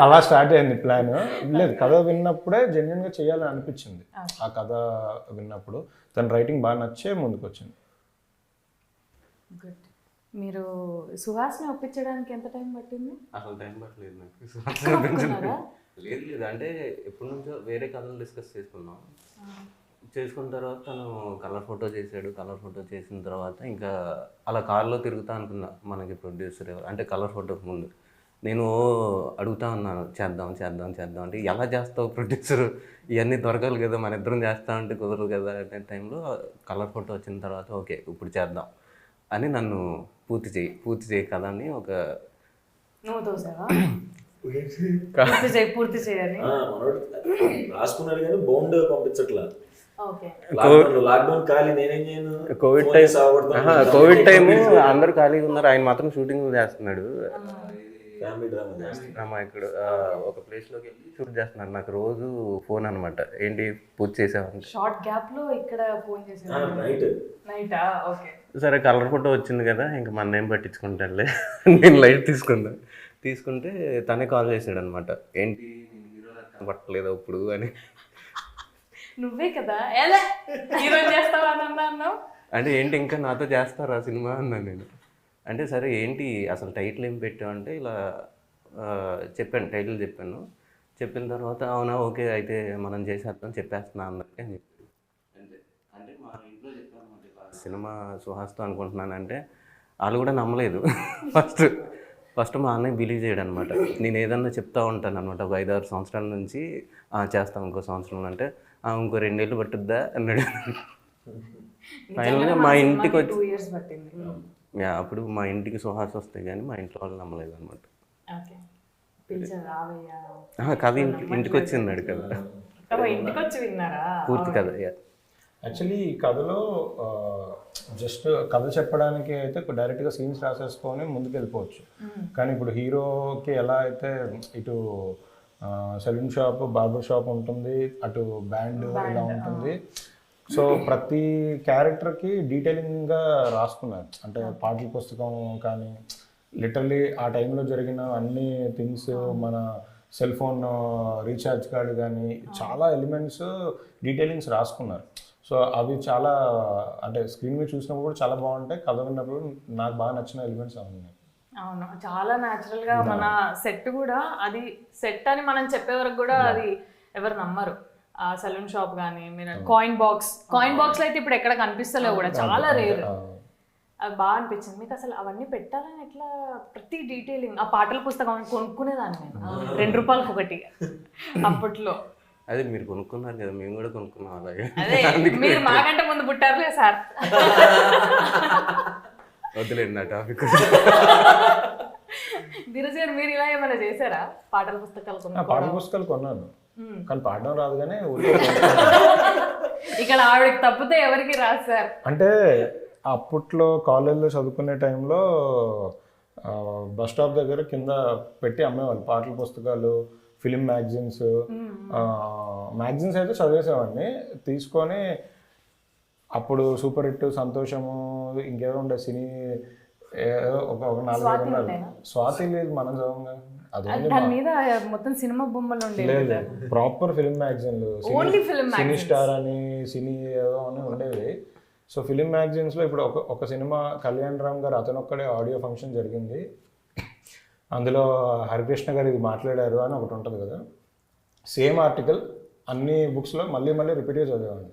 అలా స్టార్ట్ అయింది ప్లాన్. లేదు, కథ విన్నప్పుడే జెన్యున్గా చేయాలని అనిపించింది. ఆ కథ విన్నప్పుడు తన రైటింగ్ బాగా నచ్చే ముందుకు వచ్చింది. గుడ్. మీరు సుహాస్ని ఒప్పించడానికి ఎంత టైం పట్టింది? అసలు టైం పట్టలేదు నాకు. లేదు అంటే ఎప్పటి నుంచో వేరే కథలు డిస్కస్ చేసుకున్న తర్వాత తను కలర్ ఫోటో చేశాడు. కలర్ ఫోటో చేసిన తర్వాత ఇంకా అలా కార్లో తిరుగుతా అనుకున్నా మనకి ప్రొడ్యూసర్ అంటే కలర్ ఫోటోకి ముందు నేను అడుగుతా ఉన్నాను, చేద్దాం అంటే ఎలా చేస్తావు ప్రొడ్యూసర్, ఇవన్నీ దొరకాలి కదా, మన ఇద్దరం చేస్తా అంటే కుదరదు కదా అనే టైంలో కలర్ ఫోటో వచ్చిన తర్వాత ఓకే ఇప్పుడు చేద్దాం అని నన్ను పూర్తి చేయి కదా అని ఒక పూర్తి చేయాలి రాసుకున్నాడు కానీ బౌండ్ పంపించట్లా. కోవిడ్ టైం అందరూ ఖాళీగా ఉన్నారు, ఆయన మాత్రం షూటింగ్ చేస్తున్నాడు. ఇక్కడ ఒక ప్లేస్ లోకి వెళ్ళి షూట్ చేస్తున్నాడు. నాకు రోజు ఫోన్ అనమాట, ఏంటి పూర్తి చేసామంటే షార్ట్ గ్యాప్ లో ఇక్కడ ఫోన్ చేసాను. సరే కలర్ ఫోటో వచ్చింది కదా ఇంకా మన ఏం పట్టించుకుంటానులే నేను లైట్ తీసుకుంటే తనే కాల్ చేశాడు అనమాట, ఏంటి పట్టలేదు ఇప్పుడు అని. నువ్వే కదా ఎలా హీరో చేస్తావా అన్నావు అంటే ఏంటి ఇంకా నాతో చేస్తారా సినిమా అన్నాను నేను. అంటే సరే ఏంటి అసలు టైటిల్ ఏం పెట్టామంటే ఇలా చెప్పాను, టైటిల్ చెప్పిన తర్వాత అవునా ఓకే అయితే మనం చేసేద్దాం చెప్పేస్తున్నా అన్నట్టు అని చెప్పి అంటే మా ఇంట్లో చెప్పాను సినిమా సుహాస్తో అనుకుంటున్నానంటే వాళ్ళు కూడా నమ్మలేదు. ఫస్ట్ మా అన్నయ్య బిలీవ్ చేయడు అనమాట. నేను ఏదన్నా చెప్తా ఉంటాను అనమాట, ఒక 5-6 సంవత్సరాల నుంచి చేస్తాం ఇంకో సంవత్సరం అంటే ఇంకో 2 ఏళ్ళు పట్టుద్దా అన్నాడు. ఫైనల్గా మా ఇంటికి వచ్చి అప్పుడు మా ఇంటికి సుహాస్ వస్తాయి కానీ మా ఇంట్లో వాళ్ళు నమ్మలేదు అనమాట. కథ ఇంటికి వచ్చి ఉన్నాడు కదా పూర్తి కథ. యాక్చువల్లీ ఈ కథలో జస్ట్ కథ చెప్పడానికి అయితే డైరెక్ట్గా సీన్స్ రాసేసుకొని ముందుకు వెళ్ళిపోవచ్చు. కానీ ఇప్పుడు హీరోకి ఎలా అయితే ఇటు సెలూన్ షాప్, బార్బర్ షాప్ ఉంటుంది, అటు బ్యాండ్ ఇలా ఉంటుంది. సో ప్రతి క్యారెక్టర్కి డీటెయిలింగ్గా రాసుకున్నారు. అంటే పాటల పుస్తకం కానీ లిటరలీ ఆ టైంలో జరిగిన అన్ని థింగ్స్, మన సెల్ ఫోన్ రీఛార్జ్ కార్డు కానీ చాలా ఎలిమెంట్స్ డీటెయిలింగ్స్ రాసుకున్నారు. సో అవి చాలా అంటే స్క్రీన్ మీద చూసినప్పుడు కూడా చాలా బాగుంటాయి, కథ విన్నప్పుడు నాకు బాగా నచ్చిన ఎలిమెంట్స్ అవి ఉన్నాయి. అవును, చాలా న్యాచురల్గా మన సెట్ కూడా, అది సెట్ అని మనం చెప్పే వరకు కూడా అది ఎవరు నమ్మరు. ఆ సలూన్ షాప్ కానీ మీరు కాయిన్ బాక్స్ లో అయితే ఇప్పుడు ఎక్కడ కనిపిస్తలేవు కూడా, చాలా రేర్. అది బాగా అనిపించింది. మీకు అసలు అవన్నీ పెట్టాలని ఎట్లా ప్రతి డీటెయిలింగ్, ఆ పాటల పుస్తకం కొనుక్కునేదాన్ని నేను ₹2 ఒకటి అప్పట్లో. అదే మీరు కొనుక్కున్నారు కదా, మేము కూడా కొనుక్కున్నాం అలాగే. అదే మీరు మాకంటే ముందు పుట్టారులే సార్. వద్దులేండి నా టాపిక్. ధీరజ్ గారు మీరు ఇలా ఏమైనా చేశారా? పాటల పుస్తకాలు పాటల పుస్తకాలు కొన్నాను, కానీ పాడడం రాదు. కానీ ఇక్కడ ఆవిడకి తప్పితే ఎవరికి రాదు సార్. అంటే అప్పట్లో కాలేజ్లో చదువుకునే టైంలో బస్ స్టాప్ దగ్గర కింద పెట్టి అమ్మేవాళ్ళు పాటల పుస్తకాలు, ఫిలిం మ్యాగజైన్స్. మ్యాగజైన్స్ అయితే చదివేసేవాడిని తీసుకొని. అప్పుడు సూపర్ హిట్, సంతోషము, ఇంకేదో ఉండే సినీ ఏదో ఒక 4-5 ఉండాలి. స్వాతి లేదు మనం చదవంగా, అది దాని మీద మొత్తం సినిమా బొమ్మలు ఉండేవి. లేదు, ప్రాపర్ ఫిలిం మ్యాగజైన్లు, ఓన్లీ ఫిలిం సినీ స్టార్ అని, సినీ ఏదో అని ఉండేవి. సో ఫిలిం మ్యాగజైన్స్లో ఇప్పుడు ఒక సినిమా కళ్యాణ్ రామ్ గారు అతను ఒక్కడే ఆడియో ఫంక్షన్ జరిగింది, అందులో హరికృష్ణ గారు ఇది మాట్లాడారు అని ఒకటి ఉంటుంది కదా. సేమ్ ఆర్టికల్ అన్ని బుక్స్లో మళ్ళీ మళ్ళీ రిపీట్గా చదివేవాడిని.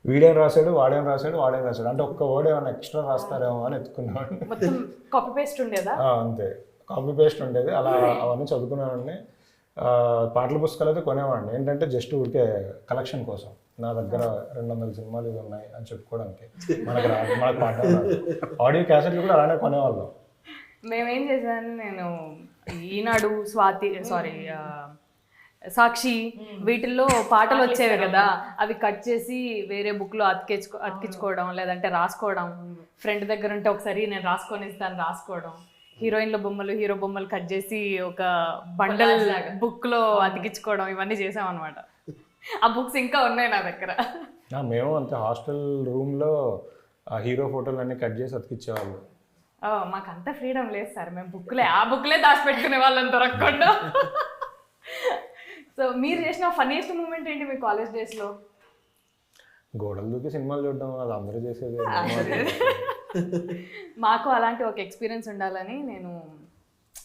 వీడేం రాశాడు, వాడేం రాశాడు, వాడేం రాశాడు అంటే ఒక్క వర్డ్ ఏమైనా ఎక్స్ట్రా రాస్తారేమో అని ఎత్తుకునేవాడిని. మొత్తం కాపీ పేస్ట్ ఉండేదా? అంతే, కాపీ పేస్ట్ ఉండేది. అలా అవన్నీ చదువుకునేవాడిని. పాటల పుస్తకాలు అయితే కొనేవాడిని, ఏంటంటే జస్ట్ ఊరికే కలెక్షన్ కోసం. నా దగ్గర 200 సినిమాలు ఇవి ఉన్నాయి అని చెప్పుకోవడానికి. మనకు పాడడం రాదు. ఆడియో క్యాసెట్లు కూడా అలానే కొనేవాళ్ళం. మేమేం చేశాను, నేను ఈనాడు, సాక్షి వీటిల్లో పాటలు వచ్చేవి కదా, అవి కట్ చేసి వేరే బుక్లో అతికించుకోవడం, లేదంటే రాసుకోవడం. ఫ్రెండ్ దగ్గర ఉంటే ఒకసారి నేను రాసుకొని ఇస్తాను, రాసుకోవడం. హీరోయిన్ల బొమ్మలు, హీరో బొమ్మలు కట్ చేసి ఒక బండల్ బుక్లో అతికించుకోవడం, ఇవన్నీ చేసాం అనమాట. ఆ బుక్స్ ఇంకా ఉన్నాయి నా దగ్గర. మేము అంతే, హాస్టల్ రూమ్లో హీరో ఫోటోలు అన్నీ కట్ చేసి అతికిచ్చేవాళ్ళు. మాకు అంత ఫ్రీడమ్ లేదు సార్, మేము ఆ బుక్లే దాచిపెట్టుకునే వాళ్ళం దొరకకుండా. సో మీరు చేసిన ఫన్నీయెస్ట్ మూమెంట్ ఏంటి మీ కాలేజ్ డేస్లో? గోడలు దూకి సినిమాలు చూడడం, అది అందరూ చేసేది. మాకు అలాంటి ఒక ఎక్స్పీరియన్స్ ఉండాలని నేను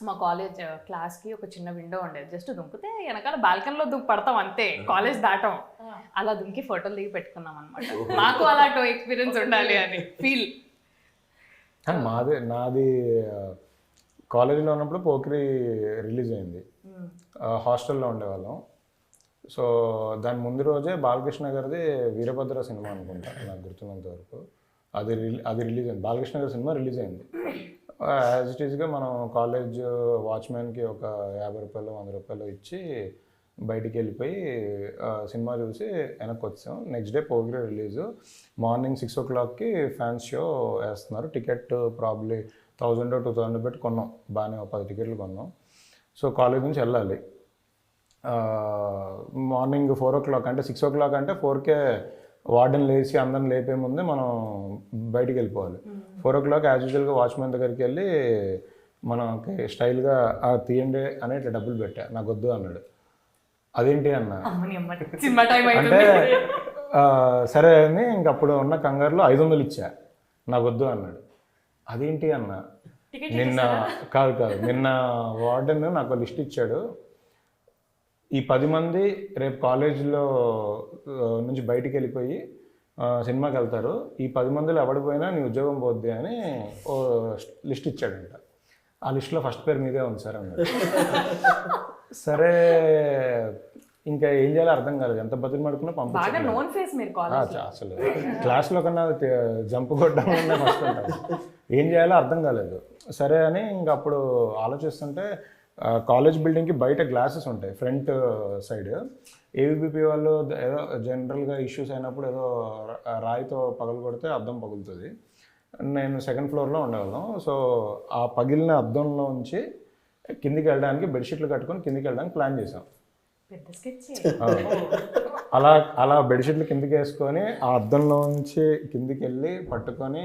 మా కాలేజ్ క్లాస్కి ఒక చిన్న విండో ఉండేది. జస్ట్ దుంకితే వెనకాల బాల్కనీలో పడతాం అంతే, కాలేజ్ దాటం. అలా దుంకి ఫోటోలు దిగి పెట్టుకున్నాం అనమాట. మాకు అలాంటి ఎక్స్పీరియన్స్ ఉండాలి అని ఫీల్. నాది కాలేజీలో ఉన్నప్పుడు పోకిరి రిలీజ్ అయింది, హాస్టల్లో ఉండేవాళ్ళం. సో దాని ముందు రోజే బాలకృష్ణ గారిది వీరభద్ర సినిమా అనుకుంటా, నాకు గుర్తున్నంత వరకు. అది రిలీజ్ అయింది, బాలకృష్ణ గారి సినిమా రిలీజ్ అయింది. యాజ్ ఇట్ ఈస్గా మనం కాలేజ్ వాచ్మెన్కి ఒక ₹50-100 ఇచ్చి బయటికి వెళ్ళిపోయి సినిమా చూసి వెనక్కి వచ్చాం. Next day పోగిరి release. Morning 6 o'clockకి fans show వేస్తున్నారు. టికెట్ ప్రాబ్లీ 1000-2000 పెట్టి కొన్నాం, బాగానే 10 టికెట్లు కొన్నాం. సో కాలేజ్ నుంచి వెళ్ళాలి. మార్నింగ్ 4 o'clock అంటే 6 o'clock అంటే 4కే వార్డెన్ లేచి అందరిని లేపే ముందే మనం బయటికి వెళ్ళిపోవాలి. 4 o'clock యాజ్ యూజువల్గా వాచ్మెన్ దగ్గరికి వెళ్ళి మనకి స్టైల్గా తీయండి అని ఇట్లా డబ్బులు పెట్టా, నాకు వద్దు అన్నాడు. అదేంటి అన్న అంటే సరే అని ఇంకప్పుడు ఉన్న కంగారులో 500 ఇచ్చా, నాకు వద్దు అన్నాడు. అదేంటి అన్న, నిన్న వార్డెన్ నాకు లిస్ట్ ఇచ్చాడు, ఈ 10 మంది రేపు కాలేజీలో నుంచి బయటికి వెళ్ళిపోయి సినిమాకి వెళ్తారు, ఈ 10 మందిలో ఎవడిపోయినా నీ ఉద్యోగం పోద్ది అని ఓ లిస్ట్ ఇచ్చాడంట. ఆ లిస్ట్లో ఫస్ట్ పేరు మీదే ఉంది సార్ అన్నాడు. సరే ఇంకా ఏం చేయాలో అర్థం కాలేదు, ఎంత బతులు మడుకున్నా పంపించాను. అసలు క్లాస్లో కన్నా జంప్ కొట్టడం ఫస్ట్ ఉంటుంది, ఏం చేయాలో అర్థం కాలేదు. సరే అని ఇంక అప్పుడు ఆలోచిస్తుంటే కాలేజ్ బిల్డింగ్కి బయట గ్లాసెస్ ఉంటాయి ఫ్రంట్ సైడ్. ఏబీపీ వాళ్ళు ఏదో జనరల్గా ఇష్యూస్ అయినప్పుడు ఏదో రాయితో పగలు కొడితే అద్దం పగులుతుంది. నేను 2nd floorలో ఉండేవాళ్ళం. సో ఆ పగిలిన అద్దంలో ఉంచి కిందికి వెళ్ళడానికి బెడ్షీట్లు కట్టుకొని కిందికి వెళ్ళడానికి ప్లాన్ చేసాం. అలా బెడ్షీట్లు కిందికి వేసుకొని ఆ అద్దంలో నుంచి కిందికి వెళ్ళి పట్టుకొని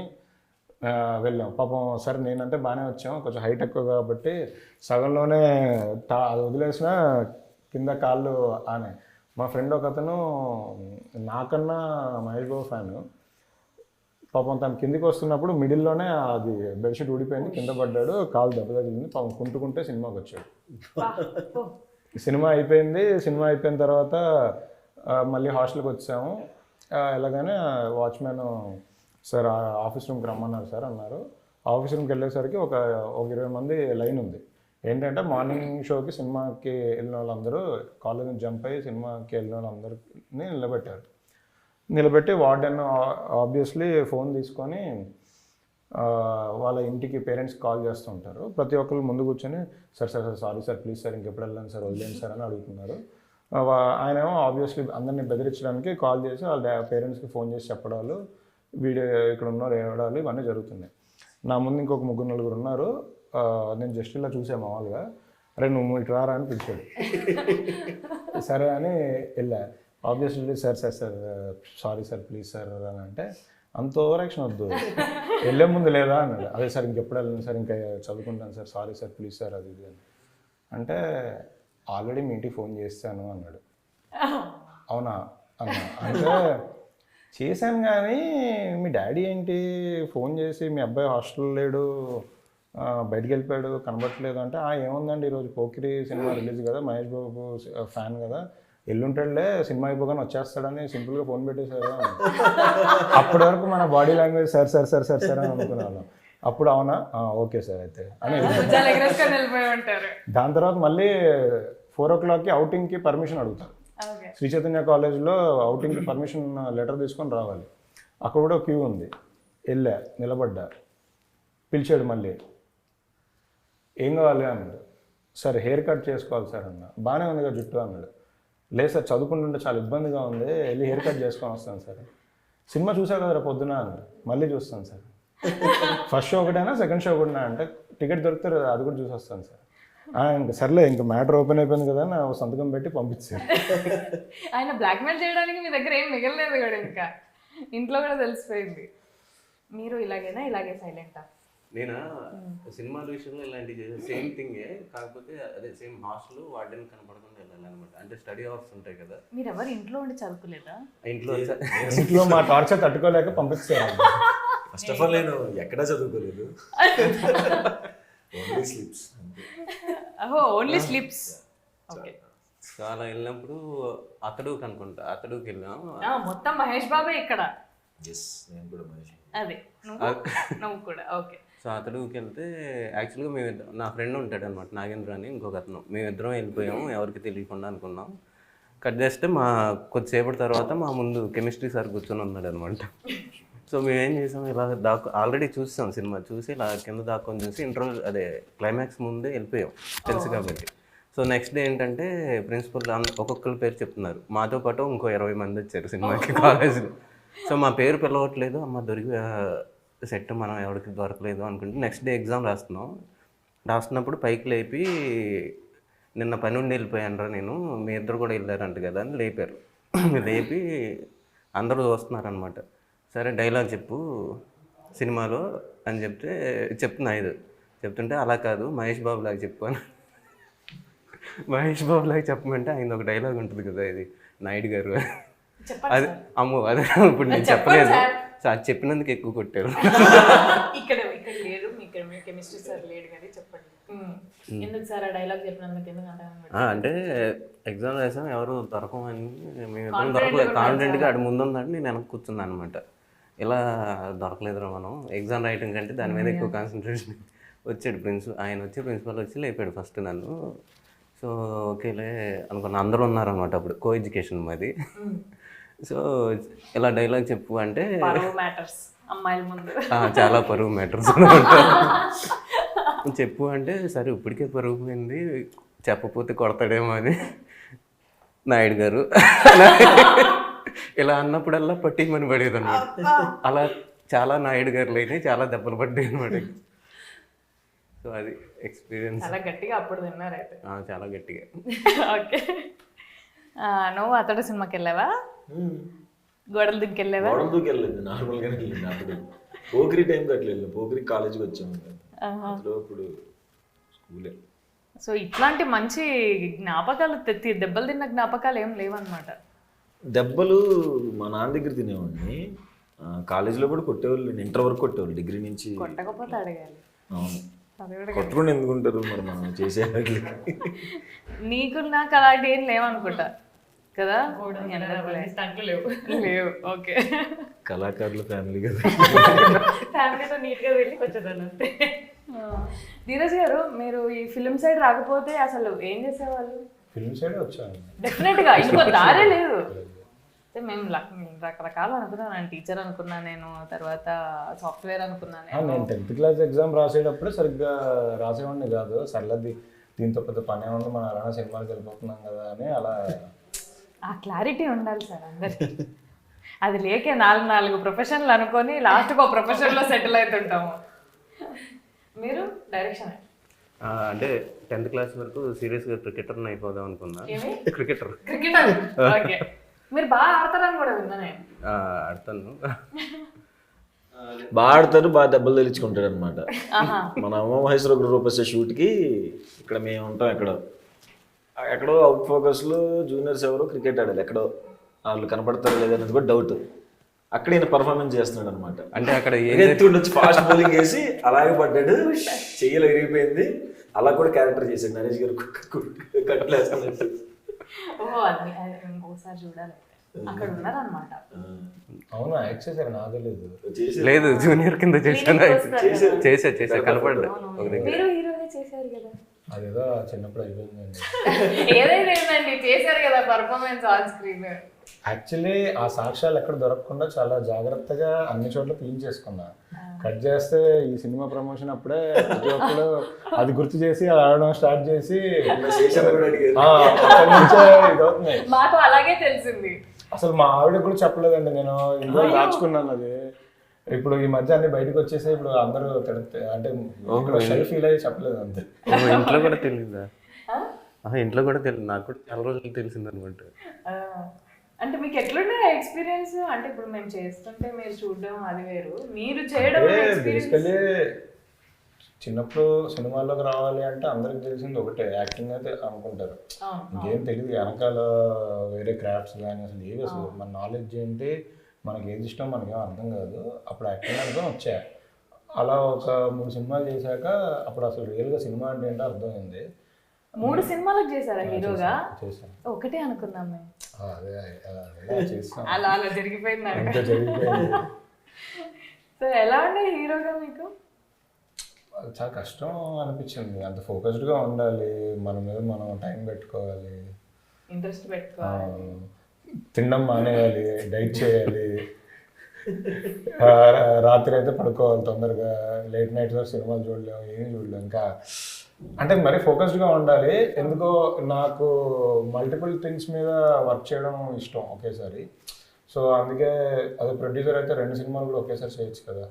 వెళ్ళాం. పాపం సరే నేనంటే బాగానే వచ్చాం, కొంచెం హైట్ ఎక్కువ కాబట్టి సగంలోనే అది వదిలేసిన కింద కాళ్ళు ఆనే. మా ఫ్రెండ్ ఒక అతను నాకన్నా మహేష్ బాబు ఫ్యాను, పాపం తను కిందికి వస్తున్నప్పుడు మిడిల్లోనే అది బెడ్షీట్ ఊడిపోయింది, కింద పడ్డాడు, కాలు దెబ్బ తగిలింది. పాపం కుంటుకుంటే సినిమాకి వచ్చాడు. సినిమా అయిపోయింది. సినిమా అయిపోయిన తర్వాత మళ్ళీ హాస్టల్కి వచ్చాము. ఎలాగైనా వాచ్మెన్ సార్ ఆఫీస్ రూమ్కి రమ్మన్నారు సార్ అన్నారు. ఆఫీస్ రూమ్కి వెళ్ళేసరికి ఒక 20 మంది లైన్ ఉంది. ఏంటంటే మార్నింగ్ షోకి సినిమాకి వెళ్ళిన వాళ్ళందరూ కాలేజ్ నుంచి జంప్ అయ్యి సినిమాకి వెళ్ళిన వాళ్ళందరినీ నిలబెట్టి వార్డెన్ ఆబ్వియస్లీ ఫోన్ తీసుకొని వాళ్ళ ఇంటికి పేరెంట్స్కి కాల్ చేస్తుంటారు. ప్రతి ఒక్కరు ముందు కూర్చొని sir sorry sir please sir ఇంకెప్పుడు వెళ్ళండి సార్ వదిలేండి సార్ అని అడుగుతున్నారు. ఆయన ఏమో ఆబ్వియస్లీ అందరినీ బెదిరించడానికి కాల్ చేసి వాళ్ళ పేరెంట్స్కి ఫోన్ చేసి చెప్పడాలు, వీడియో ఇక్కడ ఉన్నారు ఏడాలు, ఇవన్నీ జరుగుతున్నాయి. నా ముందు ఇంకొక 3-4 ఉన్నారు. నేను జస్ట్ ఇలా చూసే మామూలుగా, అరే నువ్వు ఇటు రారా అని పిలిచాడు. సరే అని వెళ్ళా. Obviously sir sorry sir please sir అని అంటే, అంత ఓవరాక్షన్ వద్దు, వెళ్ళే ముందు లేదా అన్నాడు. అదే సార్ ఇంకెప్పుడు వెళ్ళండి సార్, ఇంకా చదువుకుంటాను sir, sorry sir please sir అది ఇది అని అంటే, ఆల్రెడీ మీ ఇంటికి ఫోన్ చేస్తాను అన్నాడు. అవునా అన్నా అంటే, చేశాను కానీ మీ డాడీ ఏంటి ఫోన్ చేసి మీ అబ్బాయి హాస్టల్లో లేడు, బయటికి వెళ్ళిపోయాడు, కనబట్టలేదు అంటే, ఏముందండి ఈరోజు పోకిరి సినిమా రిలీజ్ కదా, మహేష్ బాబు ఫ్యాన్ కదా, ఎల్లుంటాడులే సినిమా అయిపోగానే వచ్చేస్తాడని సింపుల్గా ఫోన్ పెట్టేశారు. అప్పటి వరకు మన body language sir sir sir sir sir అని అనుకున్నాను. అప్పుడు అవునా ఓకే సార్ అయితే అని. దాని తర్వాత మళ్ళీ 4 o'clockకి అవుటింగ్కి పర్మిషన్ అడుగుతారు. శ్రీ చైతన్య కాలేజ్లో అవుటింగ్కి పర్మిషన్ లెటర్ తీసుకొని రావాలి. అక్కడ కూడా క్యూ ఉంది. వెళ్ళా, నిలబడ్డా, పిలిచాడు మళ్ళీ, ఏం కావాలి అన్నాడు. సార్ హెయిర్ కట్ చేసుకోవాలి సార్ అన్న. బాగానే ఉంది కదా జుట్టు అన్నాడు. లేదు సార్ చదువుకుంటుంటే చాలా ఇబ్బందిగా ఉంది, వెళ్ళి హెయిర్ కట్ చేసుకొని వస్తాను సార్. సినిమా చూసా కదా పొద్దున అన్నాడు. మళ్ళీ చూస్తాను సార్. ఫస్ట్ షో ఒకటైనా సెకండ్ షో ఒకటినా అంటే, టికెట్ దొరికితే అది కూడా చూసి వస్తాను సార్. ఇంకా సర్లే ఇంకా మ్యాటర్ ఓపెన్ అయిపోయింది కదా నా సంతకం పెట్టి పంపించారు. ఆయన బ్లాక్మెయిల్ చేయడానికి మీ దగ్గర ఏం మిగలలేదు కూడా, ఇంకా ఇంట్లో కూడా తెలిసిపోయింది. మీరు ఇలాగే సైలెంటా? నేను సినిమాల విషయంలో ఇలాంటివి సేమ్ థింగే, కాకపోతే అదే సేమ్ హాస్టల్ వార్డెన్ కనపడకుండా వెళ్ళాలి అనమాట. అంటే స్టడీ అవర్స్ ఉంటాయి కదా. మీరు ఎవరు ఇంట్లో ఉండి చదువుకోలేదా? ఇంట్లో మా టార్చర్ తట్టుకోలేక పంపిస్తారు. ఫస్ట్ ఆఫ్ ఆల్ నేను ఎక్కడా చదువుకోలేదు, only slips. Only slips. Okay. So అలా వెళ్ళినప్పుడు అతడుకి అనుకుంటా, అతడుకి వెళ్ళాం. మొత్తం మహేష్ బాబే ఇక్కడ. ఎస్, నేను కూడా మహేష్. అదే నువ్వు కూడా. ఓకే. సో అతడుకి వెళ్తే యాక్చువల్గా మేమిద్దరం, నా ఫ్రెండ్ ఉంటాడు అనమాట నాగేంద్ర అని ఇంకొక అతను, మేమిద్దరం వెళ్ళిపోయాము ఎవరికి తెలియకుండా అనుకున్నాం. కట్ చేస్తే మా కొద్దిసేపటి తర్వాత మా ముందు కెమిస్ట్రీ సార్ కూర్చొని ఉన్నాడు అనమాట. సో మేమేం చేసాం, ఇలా ఆల్రెడీ చూసాం సినిమా, చూసి ఇలా కింద దాక్కొని చూసి ఇంటర్వెల్ అదే క్లైమాక్స్ ముందే వెళ్ళిపోయాం తెలుసు కాబట్టి. సో నెక్స్ట్ డే ఏంటంటే ప్రిన్సిపల్ ఒక్కొక్కరి పేరు చెప్తున్నారు. మాతో పాటు ఇంకో 20 మంది వచ్చారు సినిమాకి కాలేజీలో. సో మా పేరు పిలవట్లేదు, అమ్మ దొరికి సెట్ మనం ఎవరికి దొరకలేదు అనుకుంటే నెక్స్ట్ డే ఎగ్జామ్ రాస్తున్నప్పుడు పైకి లేపి, నిన్న పని ఉండి వెళ్ళిపోయాను నేను, మీ ఇద్దరు కూడా వెళ్ళారంట కదా అని లేపారు. లేపి అందరూ చూస్తున్నారనమాట. సరే డైలాగ్ చెప్పు సినిమాలో అని చెప్తున్నా చెప్తుంటే, అలా కాదు మహేష్ బాబు లాగా చెప్పు అని. మహేష్ బాబు లాగా చెప్పమంటే ఆయన ఒక డైలాగ్ ఉంటుంది కదా, ఇది నాయుడు గారు, అది అమ్మో అదే ఇప్పుడు నేను చెప్పలేదు. సో అది చెప్పినందుకు ఎక్కువ కొట్టారు. ఇక్కడ లేడు, కెమిస్ట్రీ సార్ లేడు కానీ చెప్పండి ఎందుకు సార్ ఆ డైలాగ్ చెప్పినందుకు ఎందుకు అంటే ఎగ్జామ్ రాసాం, ఎవరు దొరకమని మేము దొరకలేదు, కాన్ఫిడెంట్గా అటు ముందు ఉందంటే నేను వెనక్కి కూర్చున్నాను అనమాట. ఇలా దొరకలేదురా మనం ఎగ్జామ్ రైటింగ్ కంటే దాని మీద ఎక్కువ కాన్సన్ట్రేషన్. వచ్చాడు ఆయన వచ్చి ప్రిన్సిపల్ వచ్చి లేపాడు ఫస్ట్ నన్ను. సో ఓకేలే అనుకున్నా, అందరూ ఉన్నారనమాట అప్పుడు, కో ఎడ్యుకేషన్ మాది. సో ఇలా డైలాగ్ చెప్పు అంటే అమ్మాయిల ముందు చాలా పరువు మ్యాటర్స్ చెప్పు అంటే, సరే ఇప్పటికే పరువు పోయింది చెప్పపోతే కొడతాడేమో అని నాయుడు గారు ఇలా అన్నప్పుడల్లా పట్టిమని పడేది అనమాట. అలా చాలా నాయుడు గారులు అయితే చాలా దెబ్బలు పడ్డాయి అనమాట. సో అది ఎక్స్పీరియన్స్. చాలా గట్టిగా అప్పుడు తిన్నారు అయితే. చాలా గట్టిగా. ఓకే. నువ్వు అతడు సినిమాకి వెళ్ళావా? గోడలు దుక్కెళ్ళావా? గోడలు దూకెళ్ళలేదు, నార్మల్గానే వెళ్ళింది. అప్పుడు పోకిరి టైంకి అట్లా వెళ్ళింది, పోకిరి కాలేజ్కి వచ్చాము ఇప్పుడు స్కూలే. సో ఇట్లాంటి మంచి జ్ఞాపకాలు, దెబ్బలు తిన్న జ్ఞాపకాలు ఏం లేవన్నమాట. దెబ్బలు మా నాన్న దగ్గర తినేవాడిని, కాలేజీలో కూడా కొట్టేవాళ్ళు, ఇంటర్ వరకు కొట్టేవాళ్ళు, డిగ్రీ నుంచి. కొట్టకపోతే అడగాలి. అవును, కొట్టుకుని ఎందుకుంటారు మరి మనం చేసే వాటికి. నీకు నాకు అలాంటి ఏం లేవనుకుంటా కదా? లేవు. ఓకే. కళాకారుల ఫ్యామిలీ కదా. ఫ్యామిలీతో నీట్గా వెళ్ళి వచ్చేదాన్ని అంతే. ధీరజ్ గారు, మీరు ఈ ఫిలిం సైడ్ రాకపోతే అసలు ఏం చేసేవాళ్ళు? ఫిల్మ్ సైడ్ వచ్చాను. డెఫినెట్గా ఇంకో దారే లేదు. అయితే మేము రకరకాలు అనుకున్నాను. నేను టీచర్ అనుకున్నా, నేను తర్వాత సాఫ్ట్వేర్ అనుకున్నాను. నేను 10th క్లాస్ ఎగ్జామ్ రాసేటప్పుడే సరిగ్గా రాసేవాడిని కాదు. సర్లది దీంతో పెద్ద పని ఏముంది, మనం అలానే సినిమాకి వెళ్ళిపోతున్నాం కదా అని అలా. ఆ క్లారిటీ ఉండాలి సార్ అందరికి. అది లేకే నాలుగు ప్రొఫెషన్లు అనుకొని లాస్ట్కి ఒక ప్రొఫెషన్లో సెటిల్ అవుతుంటాము. మీరు డైరెక్షన్ అంటే 10th క్లాస్ వరకు సీరియస్గా క్రికెటర్ని అయిపోదాం అనుకున్నా. Cricketer okay. మీరు బాగా ఆడతారని కూడా విన్నా నేను. ఆడతాను. బాగా ఆడతారు, బాగా దెబ్బలు తెలుచుకుంటాడు అనమాట. మన అమ్మ మహేశ్వర గ్రూప్ వచ్చే షూట్కి ఇక్కడ మేము ఉంటాం. ఎక్కడో అవుట్ ఫోకస్లో జూనియర్స్ ఎవరో క్రికెట్ ఆడాలి, ఎక్కడో వాళ్ళు కనపడతారు లేదనేది కూడా డౌట్. అక్కడ ఈయన పర్ఫార్మెన్స్ చేస్తున్నాడు అనమాట. అంటే అక్కడ వచ్చి ఫాస్ట్ బౌలింగ్ వేసి అలాగే పడ్డాడు, చెయ్యలు విరిగిపోయింది. అలా కూడా క్యారెక్టర్ చేశాడు నరేష్ గారు, కట్లేస్తున్నట్టు. ఇంకోసారి చూడాలి. అక్కడ ఉన్నారనమాట. అవునా, యాక్ట్ చేశారు? నాకు తెలియదు. లేదు, జూనియర్ కింద చేశాను. చేసా కనపడ్డా. మీరు హీరోగా చేశారు కదా. అదేదో చిన్నప్పుడు అయిపోయిందండి. ఏదైనా ఏంటండి, చేశారు కదా పర్ఫార్మెన్స్ ఆన్ స్క్రీన్. యాక్చువల్లీ ఆ సాక్ష్యాలు ఎక్కడ దొరకకుండా చాలా జాగ్రత్తగా అన్ని చోట్ల క్లీన్ చేసుకున్నా. కట్ చేస్తే ఈ సినిమా ప్రమోషన్ అప్పుడే ప్రతి ఒక్కరు అది గుర్తు చేసి అది ఆడడం స్టార్ట్ చేసి అక్కడి నుంచే ఇదవుతున్నాయి. మాకు అలాగే తెలిసింది. అసలు మా ఆవిడ కూడా చెప్పలేదండి, నేను ఇంట్లో దాచుకున్నాను అది. ఇప్పుడు ఈ మధ్య అన్ని బయటకు వచ్చేసి ఇప్పుడు అందరూ అంటే ఫీల్ అయ్యి చెప్పలేదు అంతే. ఇంట్లో కూడా తెలియదా? ఇంట్లో కూడా తెలియదు, నాకు కూడా చాలా రోజులు తెలిసింది అనమాట. అంటే మీకు ఎట్లుండే ఎక్స్పీరియన్స్? అంటే ఇప్పుడు మేము చేస్తుంటే మీరు చూడడం అది వేరు, మీరు చేయడం బేసికలీ చిన్నప్పుడు సినిమాల్లోకి రావాలి అంటే అందరికి తెలిసింది ఒకటే, యాక్టింగ్ అయితే అనుకుంటారు. ఇంకేం తెలియదు వెనకాల వేరే క్రాఫ్ట్స్ కానీ అసలు ఏవి, అసలు మన నాలెడ్జ్ ఏంటి, మనకి ఏది ఇష్టం మనకేం అర్థం కాదు. అప్పుడు యాక్టింగ్ అనుకుని వచ్చా. అలా ఒక 3 సినిమాలు చేశాక అప్పుడు అసలు రియల్గా సినిమా అంటే ఏంటో అర్థమైంది. 3 సినిమాలకు చేశారా హీరోగా? చేశాను. ఒకటే అనుకున్నాం మేము. చేస్తాను, అలా జరిగిపోయింది. అంత జరిగిపోయింది. సో ఎలా ఉండే హీరోగా మీకు? చాలా కష్టం అనిపించింది. అంత ఫోకస్డ్గా ఉండాలి, మన మీద మనం టైం పెట్టుకోవాలి, ఇంట్రెస్ట్ పెట్టుకోవాలి, తినడం మానేయాలి, డైట్ చేయాలి, రాత్రి అయితే పడుకోవాలి తొందరగా, లేట్ నైట్ వరకు సినిమాలు చూడలేము, ఏమీ చూడలేము. ఇంకా అంటే మరీ ఫోకస్డ్గా ఉండాలి. ఎందుకో నాకు మల్టిపుల్ థింగ్స్ మీద వర్క్ చేయడం ఇష్టం ఒకేసారి. సో అందుకే అదే ప్రొడ్యూసర్ అయితే 2 సినిమాలు కూడా ఒకేసారి చేయొచ్చు కదా.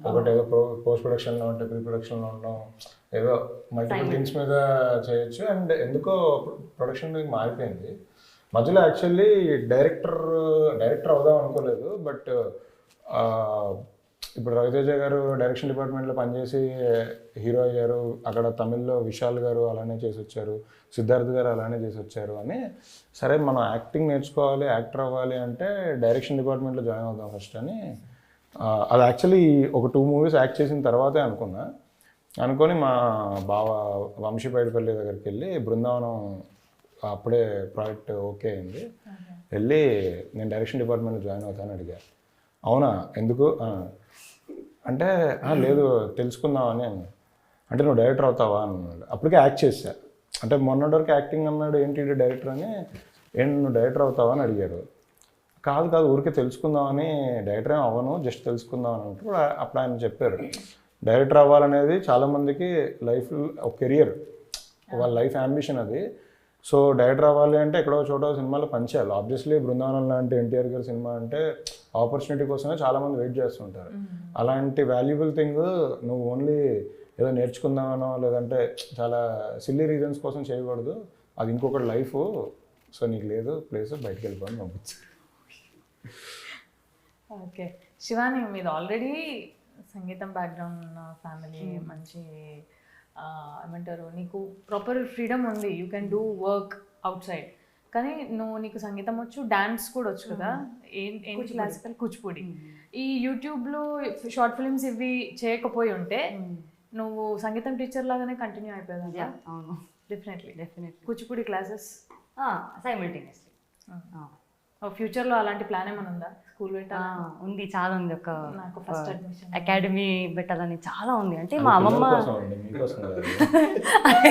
ఒకటి ఏదో పోస్ట్ ప్రొడక్షన్లో ఉంటే ప్రీ ప్రొడక్షన్లో ఉండడం, ఏదో మల్టిపుల్ థింగ్స్ మీద చేయొచ్చు. అండ్ ఎందుకో ప్రొడక్షన్ మారిపోయింది మధ్యలో. యాక్చువల్లీ డైరెక్టర్ అవుదాం అనుకోలేదు, బట్ ఇప్పుడు రవితేజ గారు డైరెక్షన్ డిపార్ట్మెంట్లో పనిచేసి హీరో అయ్యారు. అక్కడ తమిళ్లో విశాల్ గారు అలానే చేసి వచ్చారు, సిద్ధార్థ్ గారు అలానే చేసి వచ్చారు అని, సరే మనం యాక్టింగ్ నేర్చుకోవాలి, యాక్టర్ అవ్వాలి అంటే డైరెక్షన్ డిపార్ట్మెంట్లో జాయిన్ అవుదాం ఫస్ట్ అని. అది యాక్చువల్లీ ఒక 2 మూవీస్ యాక్ట్ చేసిన తర్వాతే అనుకొని మా బావ వంశీపైడిపల్లి దగ్గరికి వెళ్ళి బృందావనం అప్పుడే ప్రాజెక్ట్ ఓకే అయింది. వెళ్ళి నేను డైరెక్షన్ డిపార్ట్మెంట్లో జాయిన్ అవుతాను అడిగా. అవునా, ఎందుకు అంటే లేదు తెలుసుకుందామని. అంటే నువ్వు డైరెక్టర్ అవుతావా అన్నాడు. అప్పటికే యాక్ట్ చేశా. అంటే మొన్నటి వరకు యాక్టింగ్ అన్నాడు, ఏంటి డైరెక్టర్ అని. ఏంటి నువ్వు డైరెక్టర్ అవుతావా అని అడిగారు. కాదు ఊరికే తెలుసుకుందామని, డైరెక్టర్ ఏం అవ్వను, జస్ట్ తెలుసుకుందాం అని అంటే అప్పుడు ఆయన చెప్పారు, డైరెక్టర్ అవ్వాలనేది చాలామందికి లైఫ్ ఒక కెరియర్, వాళ్ళ లైఫ్ అంబిషన్ అది. సో డైరెక్టర్ అవ్వాలి అంటే ఎక్కడో చోట సినిమాలో పనిచేయాలి. ఆబ్వియస్లీ బృందావనం లాంటి ఎన్టీఆర్ గారి సినిమా అంటే ఆపర్చునిటీ కోసమే చాలామంది వెయిట్ చేస్తుంటారు. అలాంటి వాల్యుబుల్ థింగ్ నువ్వు ఓన్లీ ఏదో నేర్చుకుందామనో లేదంటే చాలా సిల్లీ రీజన్స్ కోసం చేయకూడదు, అది ఇంకొకటి లైఫ్. సో నీకు లేదు ప్లేస్, బయటకు వెళ్ళిపోవడం పంపించారు. ఓకే, శివాని మీది ఆల్రెడీ సంగీతం బ్యాక్గ్రౌండ్ ఉన్న ఫ్యామిలీ, మంచి ఏమంటారు, నీకు ప్రాపర్ ఫ్రీడమ్ ఉంది, you can do work out side. కానీ నీకు సంగీతం వచ్చు, డాన్స్ కూడా వచ్చు కదా, ఏంటి క్లాసికల్, కూచిపూడి. ఈ యూట్యూబ్లో షార్ట్ ఫిల్మ్స్ ఇవి చేయకపోయి ఉంటే నువ్వు సంగీతం టీచర్ లాగానే కంటిన్యూ అయిపోయేదా? అవును, డెఫినెట్లీ. Kuchipudi classes simultaneously. ఫ్యూచర్లో అలాంటి ప్లాన్ ఏమైనా ఉందా? స్కూల్ పెట్టాలి ఉంది, చాలా ఉంది. ఒక నాకు ఫస్ట్ అడ్మిషన్ అకాడమీ పెట్టాలని చాలా ఉంది. అంటే మా అమ్మమ్మ కోసం అండి, మీకోసం కాదు.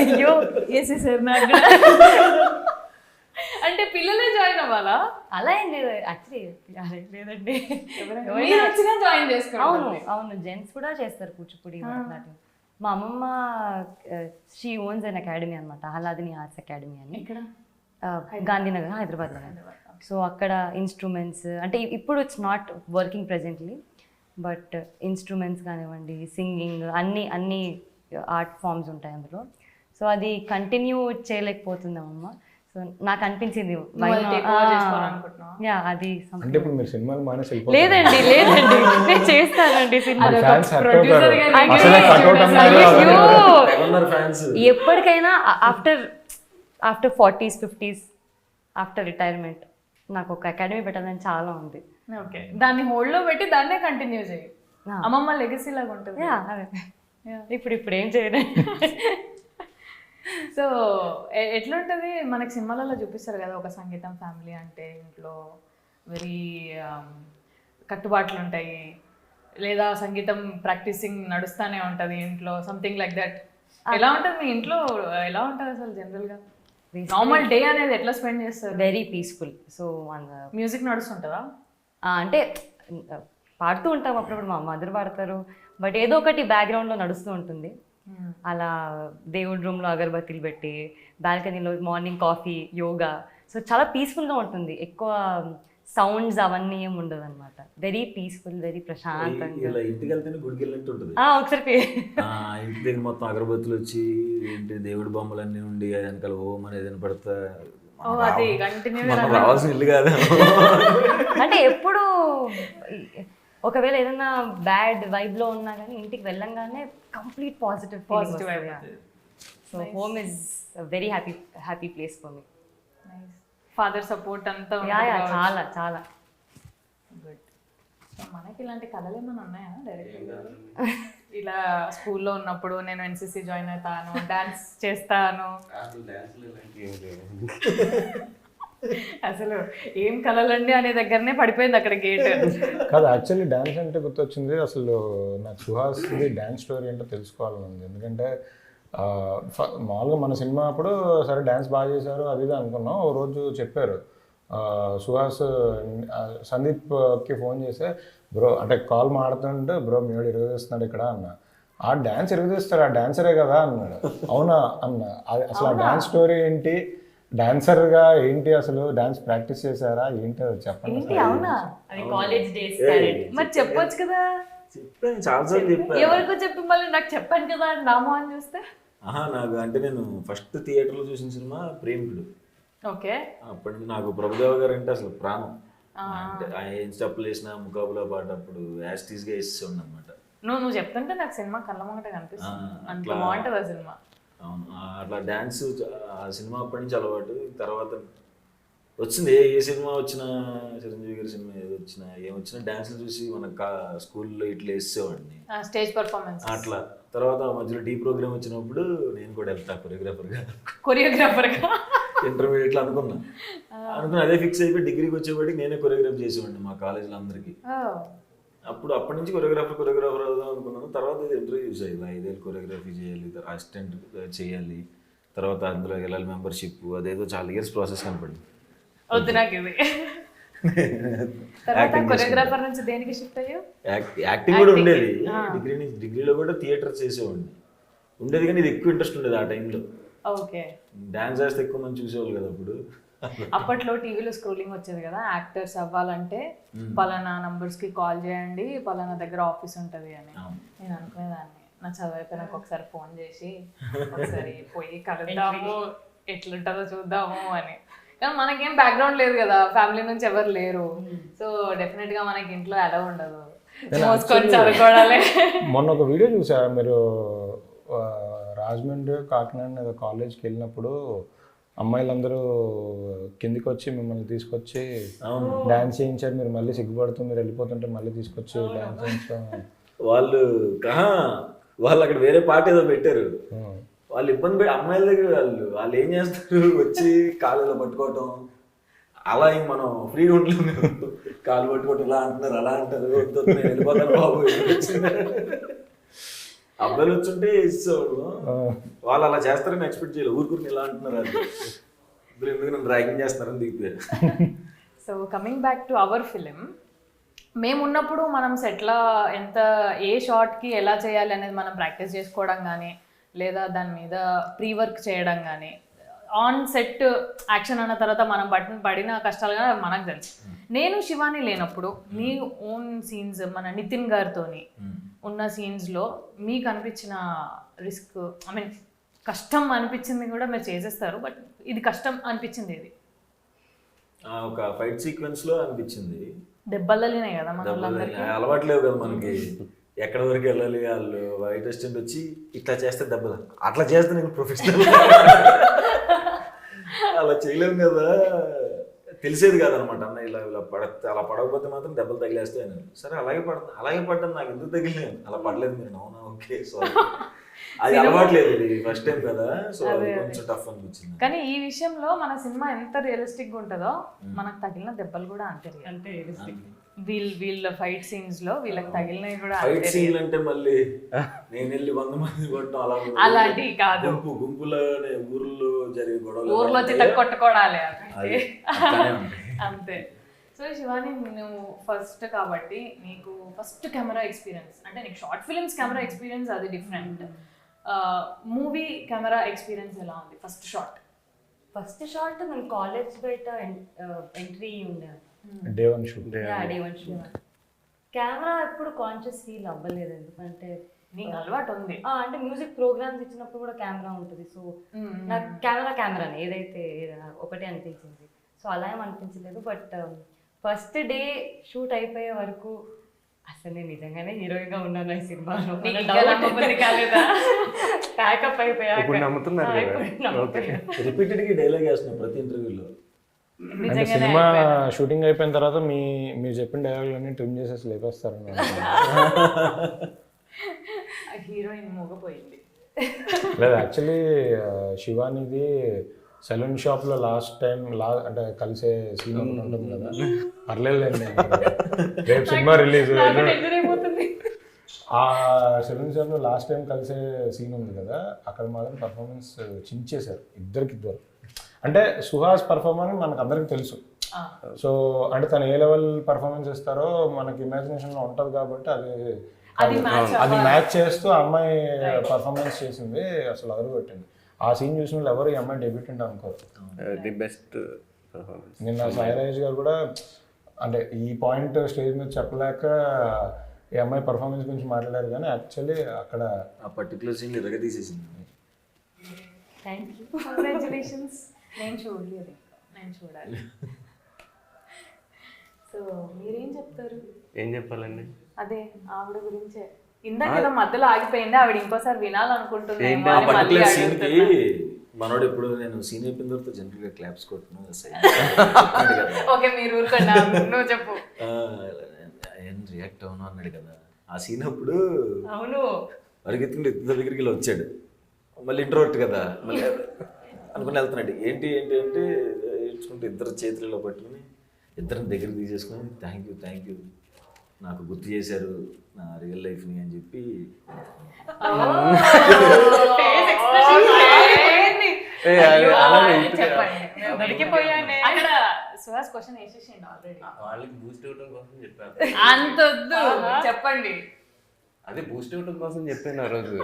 అయ్యో వేసేసారు నాకు అంటే పిల్లలే జాయిన్ అవ్వాలా? అలా ఏం లేదు యాక్చువల్లీ, లేదండి. మీరు వచ్చినా జాయిన్ చేసుకోండి. అవును అవును, జెంట్స్ కూడా చేస్తారు కూచిపూడి భరతనాట్యం. మా అమ్మమ్మ షీ ఓన్స్ అన్ అకాడమీ అనమాట, ఆహ్లాదిని ఆర్ట్స్ అకాడమీ అని, ఇక్కడ గాంధీనగర్, హైదరాబాద్లో. సో అక్కడ ఇన్స్ట్రుమెంట్స్ అంటే ఇప్పుడు it's not working presently, but instruments కానివ్వండి, సింగింగ్, అన్ని ఆర్ట్ ఫామ్స్ ఉంటాయి అందులో. సో అది కంటిన్యూ చేయలేకపోతుందమ్మా. సో నాకు అనిపించింది అది అంటే ఇప్పుడు మీరు సినిమాలు మానేసి వెళ్ళిపోతారు. లేదండి నేను చేస్తానండి సినిమా. Fans hurt producer అవుతారు. గాని అసలే cut out అన్నారు. ఫ్యాన్స్ ఎప్పటికైనా after 40s 50s after retirement నాకు ఒక అకాడమీ పెట్టాలని చాలా ఉంది. ఓకే, దాన్ని హోల్డ్ లో పెట్టి దాన్నే కంటిన్యూ చేయి. అమ్మమ్మ లెగసీ లాగా ఉంటుంది. ఇప్పుడు ఏం చేయలేదు. సో ఎట్లుంటుంది మనకి సినిమాలలో చూపిస్తారు కదా, ఒక సంగీతం ఫ్యామిలీ అంటే ఇంట్లో వెరీ కట్టుబాట్లు ఉంటాయి, లేదా సంగీతం ప్రాక్టీసింగ్ నడుస్తూనే ఉంటుంది ఇంట్లో, సంథింగ్ లైక్ దట్. ఎలా ఉంటుంది మీ ఇంట్లో? ఎలా ఉంటుంది అసలు జనరల్గా నార్మల్ డే అనేది ఎట్లా స్పెండ్ చేస్తారు? Very peaceful. సో మ్యూజిక్ నడుస్తుంటుందా? అంటే పాడుతూ ఉంటాం అప్పుడప్పుడు, మా మదర్ పాడతారు, బట్ ఏదో ఒకటి బ్యాక్గ్రౌండ్లో నడుస్తూ ఉంటుంది. అలా దేవుడి రూమ్లో అగరబత్తీలు పెట్టి, బాల్కనీలో మార్నింగ్ కాఫీ, యోగా. సో చాలా పీస్ఫుల్గా ఉంటుంది, ఎక్కువ సౌండ్స్ అవన్నీ ఏమి ఉండదు అనమాట. వెరీ పీస్ఫుల్, వెరీ ప్రశాంతంగా. ఇలా ఇంటికి వెళ్తేనే గుడికి వెళ్ళినట్టు ఉంటుంది. ఒకసారి ఇంటి దగ్గర మొత్తం అగరబత్తులు వచ్చి ఏంటి దేవుడి బొమ్మలు అన్నీ ఉండి వెనకాల ఓం అనేది వినపడతా. అది కంటిన్యూ మనం రావాల్సిన ఇల్లు కాదు. అంటే ఎప్పుడు ఒకవేళ ఏదైనా బ్యాడ్ వైబ్లో ఉన్నా కానీ ఇంటికి వెళ్ళంగానే కంప్లీట్ పాజిటివ్ అయిపోతుంది. So home is very happy place for me. Father support అంతా చాలా చాలా గుడ్. సో మనకి ఇలాంటి కళలు ఏమైనా ఉన్నాయా డైరెక్ట్? ఇలా స్కూల్లో ఉన్నప్పుడు నేను ఎన్సీసీ జాయిన్ అవుతాను, డాన్స్ చేస్తాను, అసలు ఏం కళలండి అనే దగ్గరనే పడిపోయింది అక్కడ గేట్. కాదు, యాక్చువల్లీ డ్యాన్స్ అంటే గుర్తొచ్చింది. అసలు నాకు సుహాస్ది డ్యాన్స్ స్టోరీ ఏంటో తెలుసుకోవాలని ఉంది. ఎందుకంటే మామూలుగా మన సినిమా అప్పుడు సరే డ్యాన్స్ బాగా చేశారు అది ఇది అనుకున్నాం. ఓ రోజు చెప్పారు సుహాస్ సందీప్కి ఫోన్ చేస్తే, బ్రో అంటే కాల్ మాడుతుంటే, బ్రో మీవాడు ఇరగదీస్తున్నాడు ఇక్కడ అన్న. ఆ డ్యాన్స్ ఇరగదీస్తాడు, ఆ డాన్సరే కదా అన్నాడు. అవునా అన్న. అసలు ఆ డ్యాన్స్ స్టోరీ ఏంటి, డాన్సర్గా ఏంటి, అసలు డాన్స్ ప్రాక్టీస్ చేశారా ఏంటి అది చెప్పండి. అవునా? అది కాలేజ్ డేస్. మరి చెప్పొచ్చు కదా. చెప్పాను చాలాసార్లు చెప్పాను. ఎవరికో చెప్పి మళ్ళీ నాకు చెప్పాను కదా అని నామో అని చూస్తే. నాకు అంటే నేను ఫస్ట్ థియేటర్లో చూసిన సినిమా ప్రేమికుడు. ఓకే. అప్పటి నుంచి నాకు ప్రభుదేవ గారు అంటే అసలు ప్రాణం. అంటే ఆయన ఏం స్టెప్పులు వేసిన ముకాబులా పాటప్పుడు యాస్టీస్గా వేసేవాడు అనమాట. నువ్వు చెప్తుంటే నాకు సినిమా కళ్ళ ముంగట కనిపిస్తుంది, అంత బాగుంటుంది ఆ సినిమా. అవును, అట్లా డ్యాన్స్ ఆ సినిమా అప్పటి నుంచి అలవాటు. తర్వాత వచ్చింది ఏ సినిమా వచ్చినా, చిరంజీవి గారి సినిమా ఏది వచ్చినా ఏమొచ్చినా డ్యాన్స్లు చూసి మనకు స్కూల్లో ఇట్లా వేసేవాడిని, స్టేజ్ పర్ఫార్మెన్స్ అట్లా. తర్వాత మధ్యలో టీ ప్రోగ్రామ్ వచ్చినప్పుడు నేను కూడా వెళ్తా కొరియోగ్రాఫర్గా ఇంటర్మీడియట్లో అనుకున్నా అదే ఫిక్స్ అయిపోయి డిగ్రీకి వచ్చేవాడికి నేనే కొరియోగ్రాఫ్ చేసేవాడిని మా కాలేజీలో అందరికీ. అప్పటి నుంచి కొరియోగ్రాఫర్ అవుదాం అనుకున్నాను. తర్వాత ఇంటర్వ్యూ చూసాయి, 5 ఏళ్ళు కొరియోగ్రఫీ చేయాలి, అసిస్టెంట్ చేయాలి, తర్వాత అందులో వెళ్ళాలి మెంబర్షిప్, అదేదో చాలా ఇయర్స్ ప్రాసెస్ కనపడింది. వద్దు నాకు ఇది. కొరియోగ్రాఫర్ నుంచి దేనికి షిఫ్ట్ అయ్యావు? యాక్టింగ్ కూడా ఉండేది. డిగ్రీలో కూడా థియేటర్ చేసేవాడిని ఉండేది, కానీ ఇది ఎక్కువ ఇంట్రెస్ట్ ఉండేది ఆ టైంలో. ఓకే. డాన్స్ చేస్తే ఎక్కువ మంది చూసేవాళ్ళు కదా అప్పుడు. అప్పట్లో టీవీలో స్క్రోలింగ్ వచ్చేది కదా, యాక్టర్స్ అవ్వాలంటే పలానా నంబర్స్కి కాల్ చేయండి, పలానా దగ్గర ఆఫీస్ ఉంటుంది అని. నేను అనుకునేదాన్ని, నా చదువు అయిపోయినాక ఒకసారి ఫోన్ చేసి ఒకసారి పోయి కలుద్దాము, ఎట్లుంటుందో చూద్దాము అని. కానీ మనకేం బ్యాక్గ్రౌండ్ లేదు కదా, ఫ్యామిలీ నుంచి ఎవరు లేరు. సో డెఫినెట్గా మనకి ఇంట్లో అలౌ ఉండదు, మోసుకొని చదువుకోవడాలే. మొన్న ఒక వీడియో చూసా, మీరు రాజమండ్రి కాకినాడ ఏదో కాలేజ్కి వెళ్ళినప్పుడు అమ్మాయిలందరూ కిందికి వచ్చి మిమ్మల్ని తీసుకొచ్చి డాన్స్ చేయించారు, మీరు మళ్ళీ సిగ్గుపడుతూ మీరు వెళ్ళిపోతుంటే మళ్ళీ తీసుకొచ్చి డాన్స్ చేయించడం. వాళ్ళు అక్కడ వేరే పాట ఏదో పెట్టారు, వాళ్ళు ఇబ్బంది పెట్టి అమ్మాయిల దగ్గర వాళ్ళు ఏం చేస్తారు, వచ్చి కాళ్ళలో పట్టుకోవటం అలా ఇంక మనం ఫ్రీగా ఉండలేము. కాలు పట్టుకుంటే ఇలా అంటున్నారు, అలా అంటారు, వద్దు, నేను వెళ్ళిపోతాను బాబు. అబ్బాయిలు వచ్చుంటే ఇచ్చేవాడు, వాళ్ళు అలా చేస్తారని ఎక్స్పెక్ట్ చేయలేదు. ఊరుకుని ఇలా అంటున్నారు, అది ఇప్పుడు ఎందుకు నన్ను ర్యాగింగ్ చేస్తున్నారని దిగిపోయారు. So coming back to our film, మేము ఉన్నప్పుడు మనం సెట్లో ఎంత ఏ షార్ట్కి ఎలా చేయాలి అనేది మనం ప్రాక్టీస్ చేసుకోవడం కానీ, లేదా దాని మీద ప్రీ వర్క్ చేయడం కానీ, ఆన్ సెట్ యాక్షన్ అన్న తర్వాత మనం పడిన కష్టాలు కానీ మనకు తెలుసు. నేను శివాని లేనప్పుడు నీ ఓన్ సీన్స్, మన నితిన్ గారితోని ఉన్న సీన్స్లో మీకు అనిపించిన రిస్క్, ఐ మీన్ కష్టం అనిపించింది కూడా మీరు చేసేస్తారు, బట్ ఇది కష్టం అనిపించింది ఇది? ఒక ఫైట్ సీక్వెన్స్ లో అనిపించింది. దెబ్బలనే కదా మన వాళ్ళందరికీ అలవాట్లేవు కదా మనకి, ఎక్కడ వరకు వెళ్ళాలి. వాళ్ళు వైట్ అసిస్టెంట్ వచ్చి ఇట్లా చేస్తే దెబ్బలు, అట్లా చేస్తే నేను ప్రొఫెషనల్, అలా చేయలేము కదా, తెలిసేది కాదనమాట. అన్న ఇలా ఇలా అలా పడకపోతే మాత్రం దెబ్బలు తగిలేస్తాయి అని. సరే అలాగే పడ్డాను, నాకు ఎందుకు తగిలినాయి, అలా పడలేదు మీరు. అవునా, ఓకే, సారీ. అది అలవాట్లేదు, ఇది ఫస్ట్ టైం కదా, సో కొంచెం టఫ్ అనిపించింది. కానీ ఈ విషయంలో మన సినిమా ఎంత రియలిస్టిక్ గా ఉంటుందో మనకు తగిలిన దెబ్బలు కూడా అంతే రియలిస్టిక్. వీళ్ళ ఫైట్ సీన్స్ లో వీళ్ళకి తగిలినవి కూడా ఫైట్ సీన్ అంటే మళ్ళీ నేను వెళ్ళి 100 మంది కొట్టడం అలాంటివి కాదు, గుంపులోనే ఊర్లో జరిగే గొడవలు, ఊర్లో చిత్త కొట్టుకోవడాలి అంతే. సో శివాని, నువ్వు ఫస్ట్ కాబట్టి నీకు ఫస్ట్ కెమెరా ఎక్స్పీరియన్స్, అంటే నీకు షార్ట్ ఫిల్మ్స్ కెమెరా ఎక్స్పీరియన్స్ అది డిఫరెంట్. మూవీ కెమెరా ఎక్స్పీరియన్స్ ఎలా ఉంది? ఫస్ట్ షార్ట్ నేను కాలేజ్ బయట ఎంట్రీ ఉండే డే వన్ షూట్. కెమెరా ఎప్పుడు కాన్షియస్ ఫీల్ అవ్వలేదు, ఎందుకంటే నీకు అలవాటు ఉంది. అంటే మ్యూజిక్ ప్రోగ్రామ్స్ ఇచ్చినప్పుడు కూడా కెమెరా ఉంటుంది, సో నాకు కెమెరాని ఏదైతే ఒకటే అనిపించింది. సో అలా ఏం అనిపించలేదు. బట్ ఫస్ట్ డే షూట్ అయిపోయే వరకు అసలు నేను నిజంగానే హీరోయిన్ గా ఉన్నాను ఈ సినిమాలో, ప్యాకప్ అయిపోయాక రిపీటెడ్ గా డైలాగ్ వేస్తున్నాం ప్రతి ఇంటర్వ్యూలో. అంటే సినిమా షూటింగ్ అయిపోయిన తర్వాత మీరు చెప్పిన డైలాగులన్నీ ట్రిమ్ చేసేసి లేపేస్తారు. హీరోయిన్ మోగపోయింది. లేదు, యాక్చువల్లీ శివానిది సెలూన్ షాప్ లో లాస్ట్ టైం అంటే కలిసే సీన్ ఒకటి ఉంటుంది కదా, పర్లేదులేండి, రేపు సినిమా రిలీజ్, ఆ సెలూన్ షాప్ లో లాస్ట్ టైం కలిసే సీన్ ఉంది కదా, అక్కడ మాత్రం పర్ఫార్మెన్స్ చించేశారు ఇద్దరు. అంటే సుహాస్ పర్ఫార్మెన్స్ మనకు అందరికి తెలుసు, సో అంటే తను ఏ లెవెల్ పర్ఫార్మెన్స్ ఇస్తారో మనకి ఇమాజినేషన్ లో ఉంటది కాబట్టి అది మ్యాచ్ చేస్తూ అమ్మాయి పర్ఫార్మెన్స్ చేసింది, అసలు అదరు పెట్టింది. ఆ సీన్ చూసిన వాళ్ళు ఎవరు ఈ అమ్మాయి డెబ్యూటెంట్ అనుకోరు. The best performance. నిన్న సాయి రాజేష్ గారు కూడా అంటే ఈ పాయింట్ స్టేజ్ మీద చెప్పలేక ఈ అమ్మాయి పర్ఫార్మెన్స్ గురించి మాట్లాడారు, కానీ యాక్చువల్లీ అక్కడ ఆ పర్టికులర్ సీన్ ఇరగ తీసేసింది. Thank you, congratulations. నేను చూడలేదు, నేను చూడాలి. సో మీరేం చెప్తారు? ఏం చెప్పాలండి? అదే ఆవిడ గురించే ఇందాక ఏదో మధ్యలో ఆగిపోయింది, ఆవిడ ఇంకోసారి వినాలనుకుంటుంది. మనోడు ఇప్పుడు నేను సీన్ అయిపోయిన తర్వాత జనరల్ గా క్లాప్స్ కొట్టును. ఓకే, మీరు ఊరుకోండి, నువ్వు చెప్పు. ఏం రియాక్ట్ అవును అన్నాడు కదా ఆ సీన్ అప్పుడు. అవును, అడిగితే ఇద్దరు దగ్గరికి వచ్చాడు, మళ్ళీ ఇంట్రోవర్ట్ కదా, మళ్ళీ అనుకుని వెళ్తున్నాడు. ఏంటి అంటే ఏడ్చుకుంటే ఇద్దరు చేతులలో పట్టుకుని ఇద్దరిని దగ్గర తీసేసుకుని థ్యాంక్ యూ నాకు గుర్తు చేశారు నా రియల్ లైఫ్ని అని చెప్పి. అక్కడ సుహాస్ క్వశ్చన్ వేసేసిండు ఆల్రెడీ. వాళ్ళకి బూస్ట్ ఇవ్వడం కోసం చెప్పాను. అంత వద్దు, చెప్పండి. అదే బూస్ట్ ఇవ్వడం కోసం చెప్పాను ఆ రోజు.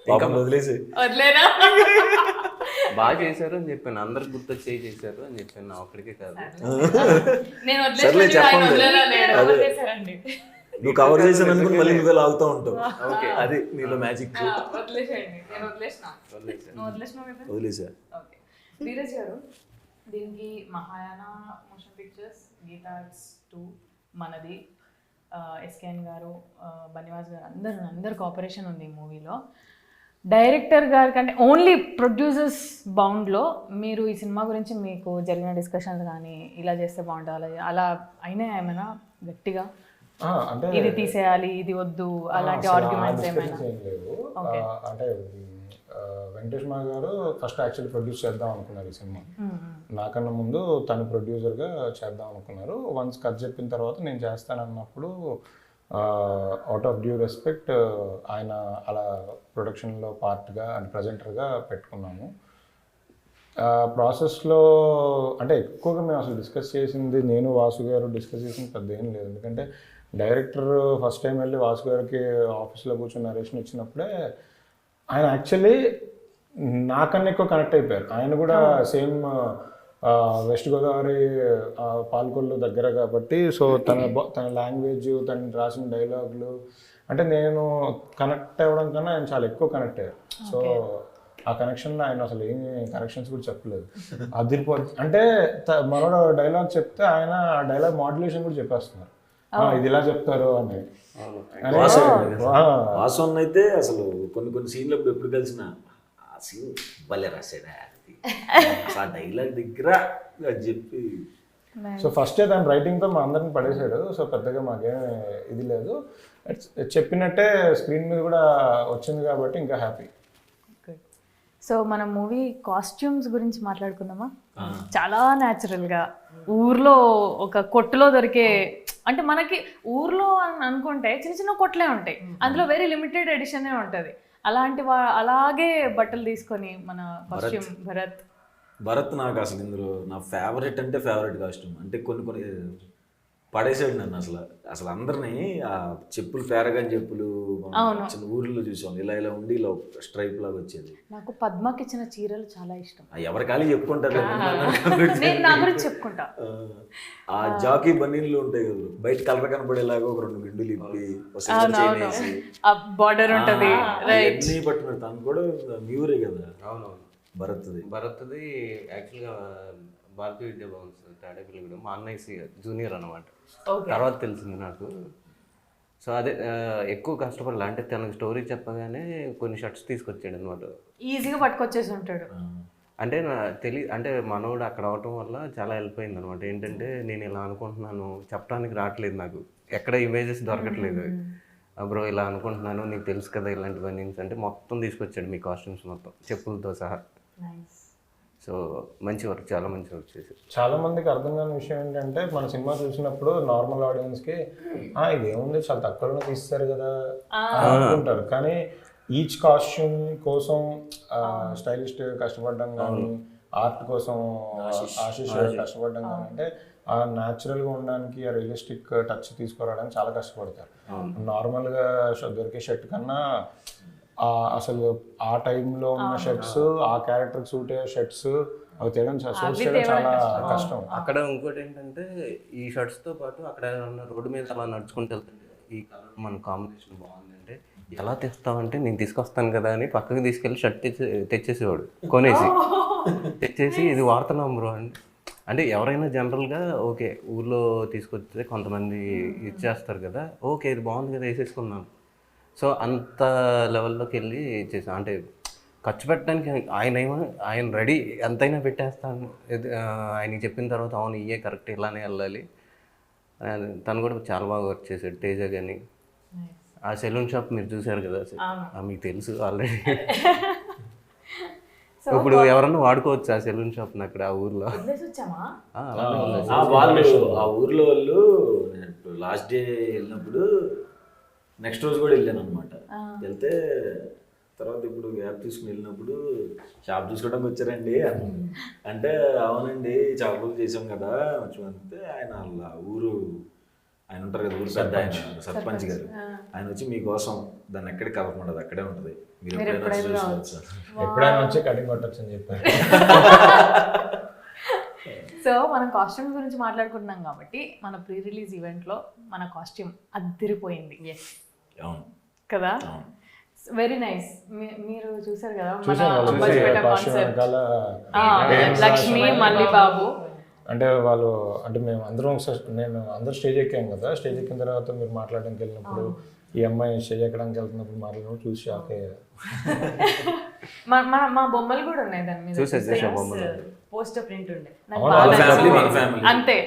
వదిలేనా? బాగా చేశారు అని చెప్పాను, అందరికి గుర్తొచ్చి చేశారు అని చెప్పాను, నా ఒక్కడికే కాదు. నేను నువ్వు కవర్ చేసాను అనుకుని మళ్ళీ నువ్వే లాగుతూ ఉంటావు. అది నీలో మ్యాజిక్. వదిలేసా. ధీరజ్ గారు, దీనికి మహాయాన మోషన్ పిక్చర్స్, గీతా ఆర్ట్స్ 2, మనది, ఎస్కేఎన్ గారు, బనివాస్ గారు, అందరు కోఆపరేషన్ ఉంది ఈ మూవీలో. డైరెక్టర్ గారి కంటే ఓన్లీ ప్రొడ్యూసర్స్ బౌండ్లో మీరు ఈ సినిమా గురించి మీకు జరిగిన డిస్కషన్స్ కానీ ఇలా చేస్తే బాగుంటుంది అలా అయినా ఏమైనా గట్టిగా ఇది తీసేయాలి ఇది వద్దు అలాంటి ఆర్గ్యుమెంట్స్ ఏమైనా? లేవు. అంటే వెంకటేష్ మా గారు ఫస్ట్ యాక్చువల్లీ ప్రొడ్యూస్ చేద్దాం అనుకున్నారు ఈ సినిమా. నాకన్నా ముందు తను ప్రొడ్యూసర్గా చేద్దాం అనుకున్నారు. వన్స్ కథ చెప్పిన తర్వాత నేను చేస్తానన్నప్పుడు అవుట్ ఆఫ్ డ్యూ రెస్పెక్ట్ ఆయన అలా ప్రొడక్షన్లో పార్ట్గా అండ్ ప్రజెంటర్గా పెట్టుకున్నాము. ప్రాసెస్లో అంటే ఎక్కువగా మేము అసలు డిస్కస్ చేసింది, నేను వాసు గారు డిస్కస్ చేసింది పెద్ద ఏం లేదు. ఎందుకంటే డైరెక్టర్ ఫస్ట్ టైం వెళ్ళి వాసు గారికి ఆఫీస్లో కూర్చొని నరేషన్ ఇచ్చినప్పుడే ఆయన యాక్చువల్లీ నాకన్నా ఎక్కువ కనెక్ట్ అయిపోయారు. ఆయన కూడా సేమ్ వెస్ట్ గోదావరి పాల్కొల్లు దగ్గర కాబట్టి సో తన లాంగ్వేజ్, తను రాసిన డైలాగులు అంటే నేను కనెక్ట్ అవ్వడం కన్నా ఆయన చాలా ఎక్కువ కనెక్ట్ అయ్యారు. సో ఆ కనెక్షన్లో ఆయన అసలు ఏమి కనెక్షన్స్ కూడా చెప్పలేదు. అదిరిపోద్ది అంటే మనోడు డైలాగ్ చెప్తే ఆయన ఆ డైలాగ్ మాడ్యులేషన్ కూడా చెప్పేస్తున్నారు, ఇది ఇలా చెప్తారు అని. వాసన్ అయితే అసలు కొన్ని సీన్లు ఎప్పుడు కలిసిన ఆ సీన్ భలే రాశాడు, ఆ డైలాగ్ దగ్గర అది చెప్పి. సో ఫస్ట్ తను రైటింగ్తో మా అందరిని పడేశాడు. సో పెద్దగా మాకేం ఇది లేదు, చెప్పినట్టే స్క్రీన్ మీద కూడా వచ్చింది కాబట్టి ఇంకా హ్యాపీ. సో మన మూవీ కాస్ట్యూమ్స్ గురించి మాట్లాడుకుందామా? చాలా న్యాచురల్గా ఊర్లో ఒక కొట్టులో దొరికే, అంటే మనకి ఊర్లో అని అనుకుంటే చిన్న చిన్న కొట్లే ఉంటాయి, అందులో వెరీ లిమిటెడ్ ఎడిషనే ఉంటుంది. అలాంటి అలాగే బట్టలు తీసుకొని మన కాస్ట్యూమ్ భరత్ నాకు అసలు ఇందులో నా ఫేవరెట్ అంటే ఫేవరెట్ కాస్ట్యూమ్. అంటే కొన్ని పడేసాడు నన్ను అసలు అందరినీ. ఆ చెప్పులు పేరగాని చెప్పులు చిన్న ఊర్లో చూసాం, ఇలా ఉండి ఇలా స్ట్రైప్ లాగా వచ్చేది. నాకు పద్మకి ఇచ్చిన చీరలు చాలా ఇష్టం. ఎవరి ఖాళీ చెప్పుకుంటారు, నా గురించి చెప్పుకుంటా. ఆ జాకీ బనీన్లు ఉంటాయి కదా, బయట కలర్ కనపడేలాగా ఒక 2 గిండులు ఇప్పి బార్డర్ ఉంటుంది అన్ని పట్టుకున్నారు. తను కూడా మ్యూరే కదా. అవునవును, భరత్ది యాక్చువల్గా భారతీయ విద్యాభవన్ తాడేపల్లిగూడెం, మా అన్నయ్య జూనియర్ అనమాట. తర్వాత తెలిసింది నాకు. సో అదే ఎక్కువ కష్టపడాలి అంటే తనకు స్టోరీ చెప్పగానే కొన్ని షర్ట్స్ తీసుకొచ్చాడు అనమాట. ఈజీగా పట్టుకొచ్చేసి ఉంటాడు. అంటే అంటే మనోడు అక్కడ అవటం వల్ల చాలా హెల్ప్ అయింది అనమాట. ఏంటంటే నేను ఇలా అనుకుంటున్నాను చెప్పడానికి రావట్లేదు, నాకు ఎక్కడ ఇమేజెస్ దొరకట్లేదు. బ్రో ఇలా అనుకుంటున్నాను, నీకు తెలుసు కదా ఇలాంటివన్నీ అంటే మొత్తం తీసుకొచ్చాడు, మీ కాస్ట్యూమ్స్ మొత్తం చెప్పులతో సహా. సో మంచి వర్క్, చాలా మంచి వర్క్ చేశారు. చాలా మందికి అర్థం కాని విషయం ఏంటంటే మన సినిమా చూసినప్పుడు నార్మల్ ఆడియన్స్కి ఇది ఏముంది చాలా తక్కువలో తీస్తారు కదా అనుకుంటారు. కానీ ఈచ్ కాస్ట్యూమ్ కోసం స్టైలిస్ట్ కష్టపడడం కానీ, ఆర్ట్ కోసం ఆశీష్ కష్టపడడం కానీ, అంటే ఆ న్యాచురల్గా ఉండడానికి ఆ రియలిస్టిక్ టచ్ తీసుకురావడానికి చాలా కష్టపడతారు. నార్మల్గా దొరికే షర్ట్ కన్నా అసలు ఆ టైంలో ఉన్న షర్ట్స్, ఆ క్యారెక్టర్కి సూట్ అయ్యే షర్ట్స్ అవి తేయడం సోర్స్ చేయడం చాలా కష్టం. అక్కడ ఇంకోటి ఏంటంటే ఈ షర్ట్స్తో పాటు అక్కడ రోడ్డు మీద అలా నడుచుకుంటూ వెళ్తుంటే ఈ కలర్ మన కాంబినేషన్ బాగుందంటే ఎలా తెస్తావంటే నేను తీసుకొస్తాను కదా అని పక్కకి తీసుకెళ్ళి షర్ట్ తెచ్చేసేవాడు, తెచ్చేసి ఇది వాడుతున్నాం బ్రో అంటే ఎవరైనా జనరల్గా ఓకే ఊర్లో తీసుకొస్తే కొంతమంది ఇచ్చేస్తారు కదా, ఓకే ఇది బాగుంది కదా వేసేసుకున్నాను. సో అంత లెవెల్లోకి వెళ్ళి చేసాం. అంటే ఖర్చు పెట్టడానికి ఆయన రెడీ ఎంతైనా పెట్టేస్తాను, ఆయనకి చెప్పిన తర్వాత అవును ఇయే కరెక్ట్ ఇలానే వెళ్ళాలి. తను కూడా చాలా బాగా వర్క్ చేశాడు. తేజ కానీ ఆ సెలూన్ షాప్ మీరు చూసారు కదా, మీకు తెలుసు ఆల్రెడీ. ఇప్పుడు ఎవరన్నా వాడుకోవచ్చు ఆ సెలూన్ షాప్ అక్కడ ఆ ఊర్లో. ఆ ఊర్లో వాళ్ళు లాస్ట్ డే వెళ్ళినప్పుడు నెక్స్ట్ రోజు కూడా వెళ్ళాను అనమాట. వెళ్తే తర్వాత ఇప్పుడు గ్యాప్ తీసుకుని వెళ్ళినప్పుడు షాప్ చూసుకోవడానికి వచ్చారండి అంటే అవునండి చాలా రోజులు చేసాం కదా అంటే ఆయన వాళ్ళ ఊరు ఆయన ఉంటారు కదా, ఊరు పెద్ద ఆయన సర్పంచ్ గారు, ఆయన వచ్చి మీకోసం దాన్ని ఎక్కడికి కలపమండదు అక్కడే ఉంటుంది, మీరు ఎప్పుడైనా వచ్చి కటింగ్ కొట్టచ్చు అని చెప్పారు. సో మనం కాస్ట్యూమ్ గురించి మాట్లాడుకుంటున్నాం కాబట్టి మన ప్రీ రిలీజ్ ఈవెంట్లో మన కాస్ట్యూమ్ అద్దరిపోయింది కదా, వెరీ నైస్. మీరు చూసారు కదా లక్ష్మి మల్లి బాబు అంటే వాళ్ళు అంటే మేము అందరం నేను అందరూ స్టేజ్ ఎక్కాం కదా, స్టేజ్ ఎక్కిన తర్వాత మీరు మాట్లాడడానికి వెళ్ళినప్పుడు ఈ అమ్మాయి స్టేజ్ ఎక్కడానికి వెళ్తున్నప్పుడు మాట్లాడినప్పుడు చూసి షాక్ అయ్యారు. మా బొమ్మలు కూడా ఉన్నాయి దాని మీద, పోస్టర్ ప్రింట్ ఉండే అంతే.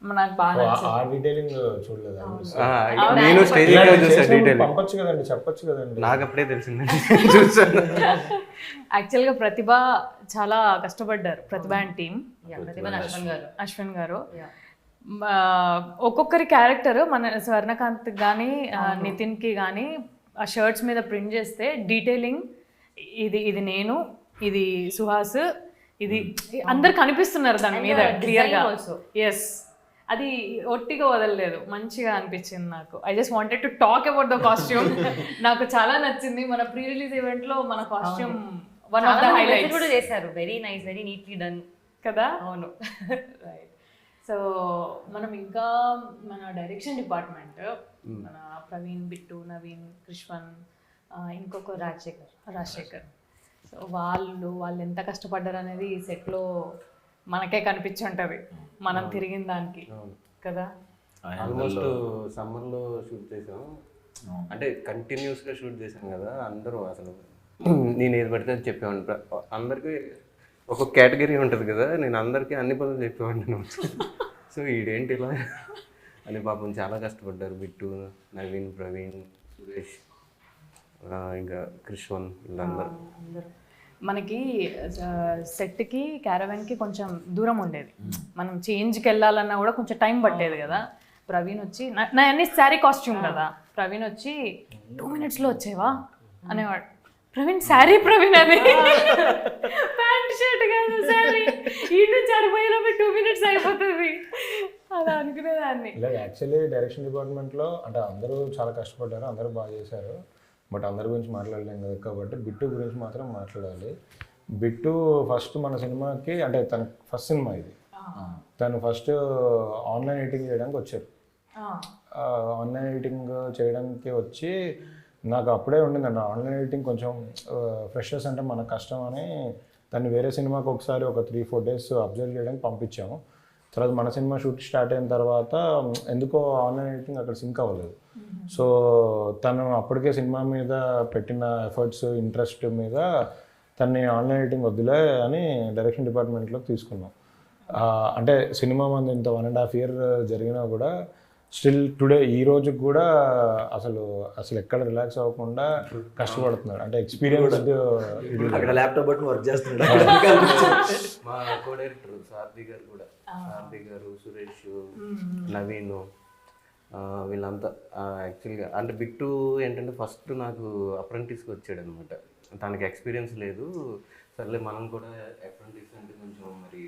నాకు బాగా ఆ డీటెయిలింగ్ చూడలేదు నేను స్టేజ్ చూసా డీటెయిల్. పంపొచ్చు కదండి, చెప్పొచ్చు కదండి. నాకు అప్పుడే తెలిసిందండి చూసాను. యాక్చువల్గా ప్రతిభ చాలా కష్టపడ్డారు, ప్రతిభ అండ్ టీమ్. అశ్విన్ గారు ఒక్కొక్కరి క్యారెక్టర్ మన స్వర్ణకాంత్ కానీ నితిన్కి కానీ ఆ షర్ట్స్ మీద ప్రింట్ చేస్తే డీటెయిలింగ్, ఇది నేను, ఇది సుహాస్, ఇది అందరు కనిపిస్తున్నారు దాని మీద క్లియర్గా. ఎస్, అది ఒట్టిగా వదలలేదు, మంచిగా అనిపించింది నాకు. I just wanted to talk about the costume. నాకు చాలా నచ్చింది. మన ప్రీ రిలీజ్ ఈవెంట్ లో మన costume one of the highlights కూడా చేశారు. Very nice, very neatly done కదా. అవును. రైట్. సో మనం ఇంకా మన డైరెక్షన్ డిపార్ట్మెంట్, మన ప్రవీణ్, బిట్టు, నవీన్, కృష్వన్, ఇంకొక రాజశేఖర్. సో వాళ్ళు ఎంత కష్టపడ్డారు అనేది ఈ సెట్లో మనకే కనిపించుంటది, మనం తిరిగిన దానికి కదా. ఆల్మోస్ట్ సమ్మర్లో షూట్ చేసాం, అంటే కంటిన్యూస్గా షూట్ చేసాం కదా. అందరూ అసలు నేను ఏది పడితే అది చెప్పేవాడిని. అందరికీ ఒక కేటగిరీ ఉంటుంది కదా, నేను అందరికీ అన్ని పనులు చెప్పేవాడిని. సో ఈడేంటి ఇలా అని పాపం చాలా కష్టపడ్డారు. బిట్టు, నవీన్, ప్రవీణ్, సురేష్, ఇంకా కృష్వన్, వీళ్ళందరూ. మనకి సెట్కి క్యారవాన్కి కొంచెం దూరం ఉండేది, మనం చేంజ్కి వెళ్ళాలన్నా కూడా కొంచెం టైం పట్టేది కదా. ప్రవీణ్ వచ్చి నా అన్ని శారీ కాస్ట్యూమ్ కదా, ప్రవీణ్ వచ్చి 2 minutesలో వచ్చేవా అనేవాడు. ప్రవీణ్ శారీ, ప్రవీణ్ అది ప్యాంట్ షర్ట్ కాదు శారీ, ఈ నుంచి అడిపోయేలోపు 2 minutes అయిపోతుంది అలా అనుకునేదాన్ని. లేదు, యాక్చువల్లీ డైరెక్షన్ డిపార్ట్మెంట్లో అంటే అందరూ చాలా కష్టపడ్డారు, అందరూ బాగా చేశారు. బట్ అందరి గురించి మాట్లాడలేం కదా, కాబట్టి బిట్టు గురించి మాత్రం మాట్లాడాలి. బిట్టు ఫస్ట్ మన సినిమాకి, అంటే తన ఫస్ట్ సినిమా ఇది, తను ఫస్ట్ ఆన్లైన్ ఎడిటింగ్ చేయడానికి వచ్చారు. ఆన్లైన్ ఎడిటింగ్ చేయడానికి వచ్చి నాకు అప్పుడే ఉండిందండి ఆన్లైన్ ఎడిటింగ్ కొంచెం ఫ్రెషర్స్ అంటే మనకు కష్టం అని తను వేరే సినిమాకి ఒకసారి ఒక 3-4 days అబ్జర్వ్ చేయడానికి పంపించాము. తర్వాత మన సినిమా షూట్ స్టార్ట్ అయిన తర్వాత ఎందుకో ఆన్లైన్ ఎడిటింగ్ అక్కడ సింక్ అవ్వలేదు. సో తను అప్పటికే సినిమా మీద పెట్టిన ఎఫర్ట్స్, ఇంట్రెస్ట్ మీద తన్ని ఆన్లైన్ ఎడిటింగ్ వద్దులే అని డైరెక్షన్ డిపార్ట్మెంట్లోకి తీసుకున్నాం. అంటే సినిమా మంది ఇంత 1.5 year జరిగినా కూడా స్టిల్ టుడే ఈ రోజుకి కూడా అసలు ఎక్కడ రిలాక్స్ అవ్వకుండా కష్టపడుతున్నాడు. అంటే ఎక్స్పీరియన్స్ అక్కడ ల్యాప్టాప్ బట్టి వర్క్ చేస్తున్నాడు. మా కో డైరెక్టర్ సారథి గారు కూడా, సారథి గారు, సురేష్, నవీన్, వీళ్ళంతా యాక్చువల్గా. అంటే బిట్టు ఏంటంటే ఫస్ట్ నాకు అప్రెంటిస్కి వచ్చాడు అనమాట. తనకి ఎక్స్పీరియన్స్ లేదు, సర్లే మనం కూడా అప్రెంటిస్ అంటే కొంచెం మరి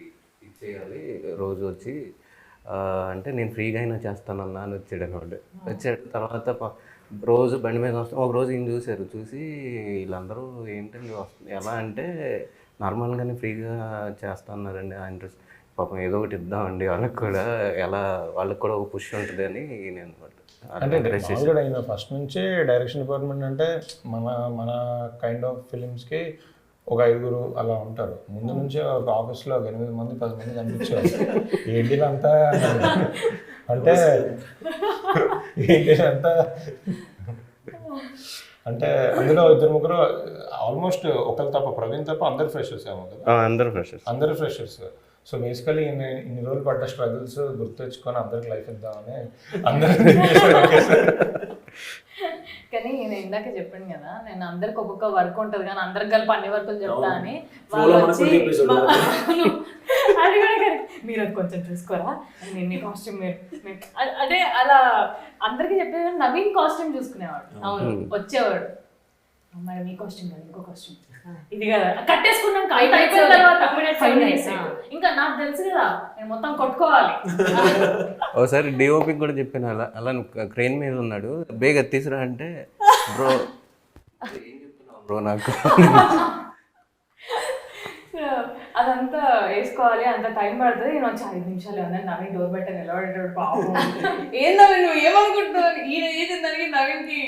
ఇచ్చేయాలి రోజు వచ్చి అంటే నేను ఫ్రీగా అయినా చేస్తానన్నా అని వచ్చాడు అనమాట. వచ్చాడు తర్వాత రోజు బండి మీద వస్తాం. ఒక రోజు ఈయన చూశారు, చూసి వీళ్ళందరూ ఏంటండి ఎలా అంటే నార్మల్గానే ఫ్రీగా చేస్తున్నారండి ఆ ఇంట్రెస్ట్, పాపం ఏదో ఒకటి ఇద్దామండి వాళ్ళకి కూడా, ఎలా వాళ్ళకి కూడా ఒక పుష్ ఉంటుంది అని నేను అనమాట. అంటే ఫస్ట్ నుంచే డైరెక్షన్ డిపార్ట్మెంట్ అంటే మన కైండ్ ఆఫ్ ఫిలిమ్స్కి ఒక 5 అలా ఉంటారు. ముందు నుంచే ఒక ఆఫీస్లో 8 మంది 10 మంది కనిపించారు. ఏంటిదంతా అంటే ఏంటిదంతా అంటే అందులో 2-3 ఆల్మోస్ట్ ఒకరు తప్ప, ప్రవీణ్ తప్ప అందరు ఫ్రెషర్స్ ఏమో కదా. అందరు ఫ్రెషర్స్. సో బేసికలీ ఇన్ని రోజులు పడ్డ స్ట్రగుల్స్ గుర్తు తెచ్చుకొని అందరికి లైఫ్ ఇద్దామని అందరూ. కానీ నేను ఇందాక చెప్పాను కదా, నేను అందరికి ఒక్కొక్క వర్క్ ఉంటుంది కానీ అందరికి కలిపి అన్ని వర్కులు చెప్తా అని. వాళ్ళు వచ్చి అది కూడా మీరు అది కొంచెం చూసుకోరా, నేను కాస్ట్యూమ్ అదే అలా అందరికి చెప్పేది. నవీన్ కాస్ట్యూమ్ చూసుకునేవాడు, అవును వచ్చేవాడు, మరి మీ కాస్ట్యూమ్ కదా ఇంకో కాస్ట్యూమ్ ఇది కదా కట్టేసుకున్నాక అయిపోయిన తర్వాత ఇంకా నాకు తెలుసు కదా నేను మొత్తం కొట్టుకోవాలి. ఒకసారి డిఓపి కూడా చెప్పాను, అలా క్రెయిన్ మీద ఉన్నాడు, బేగా తీసురా అంటే బ్రో ఏం చెప్తున్నావు బ్రో నాకు. అదంతా వేసుకోవాలి, అంత టైం పడుతుంది. నేను వచ్చి 5 నిమిషాలు అన్నా నవీన్ డోర్ బట్ట నిలబడేటాడు. పాపం ఏందో నువ్వు ఏమనుకుంటున్నావు, ఈయన ఏది దానికి నవీన్కి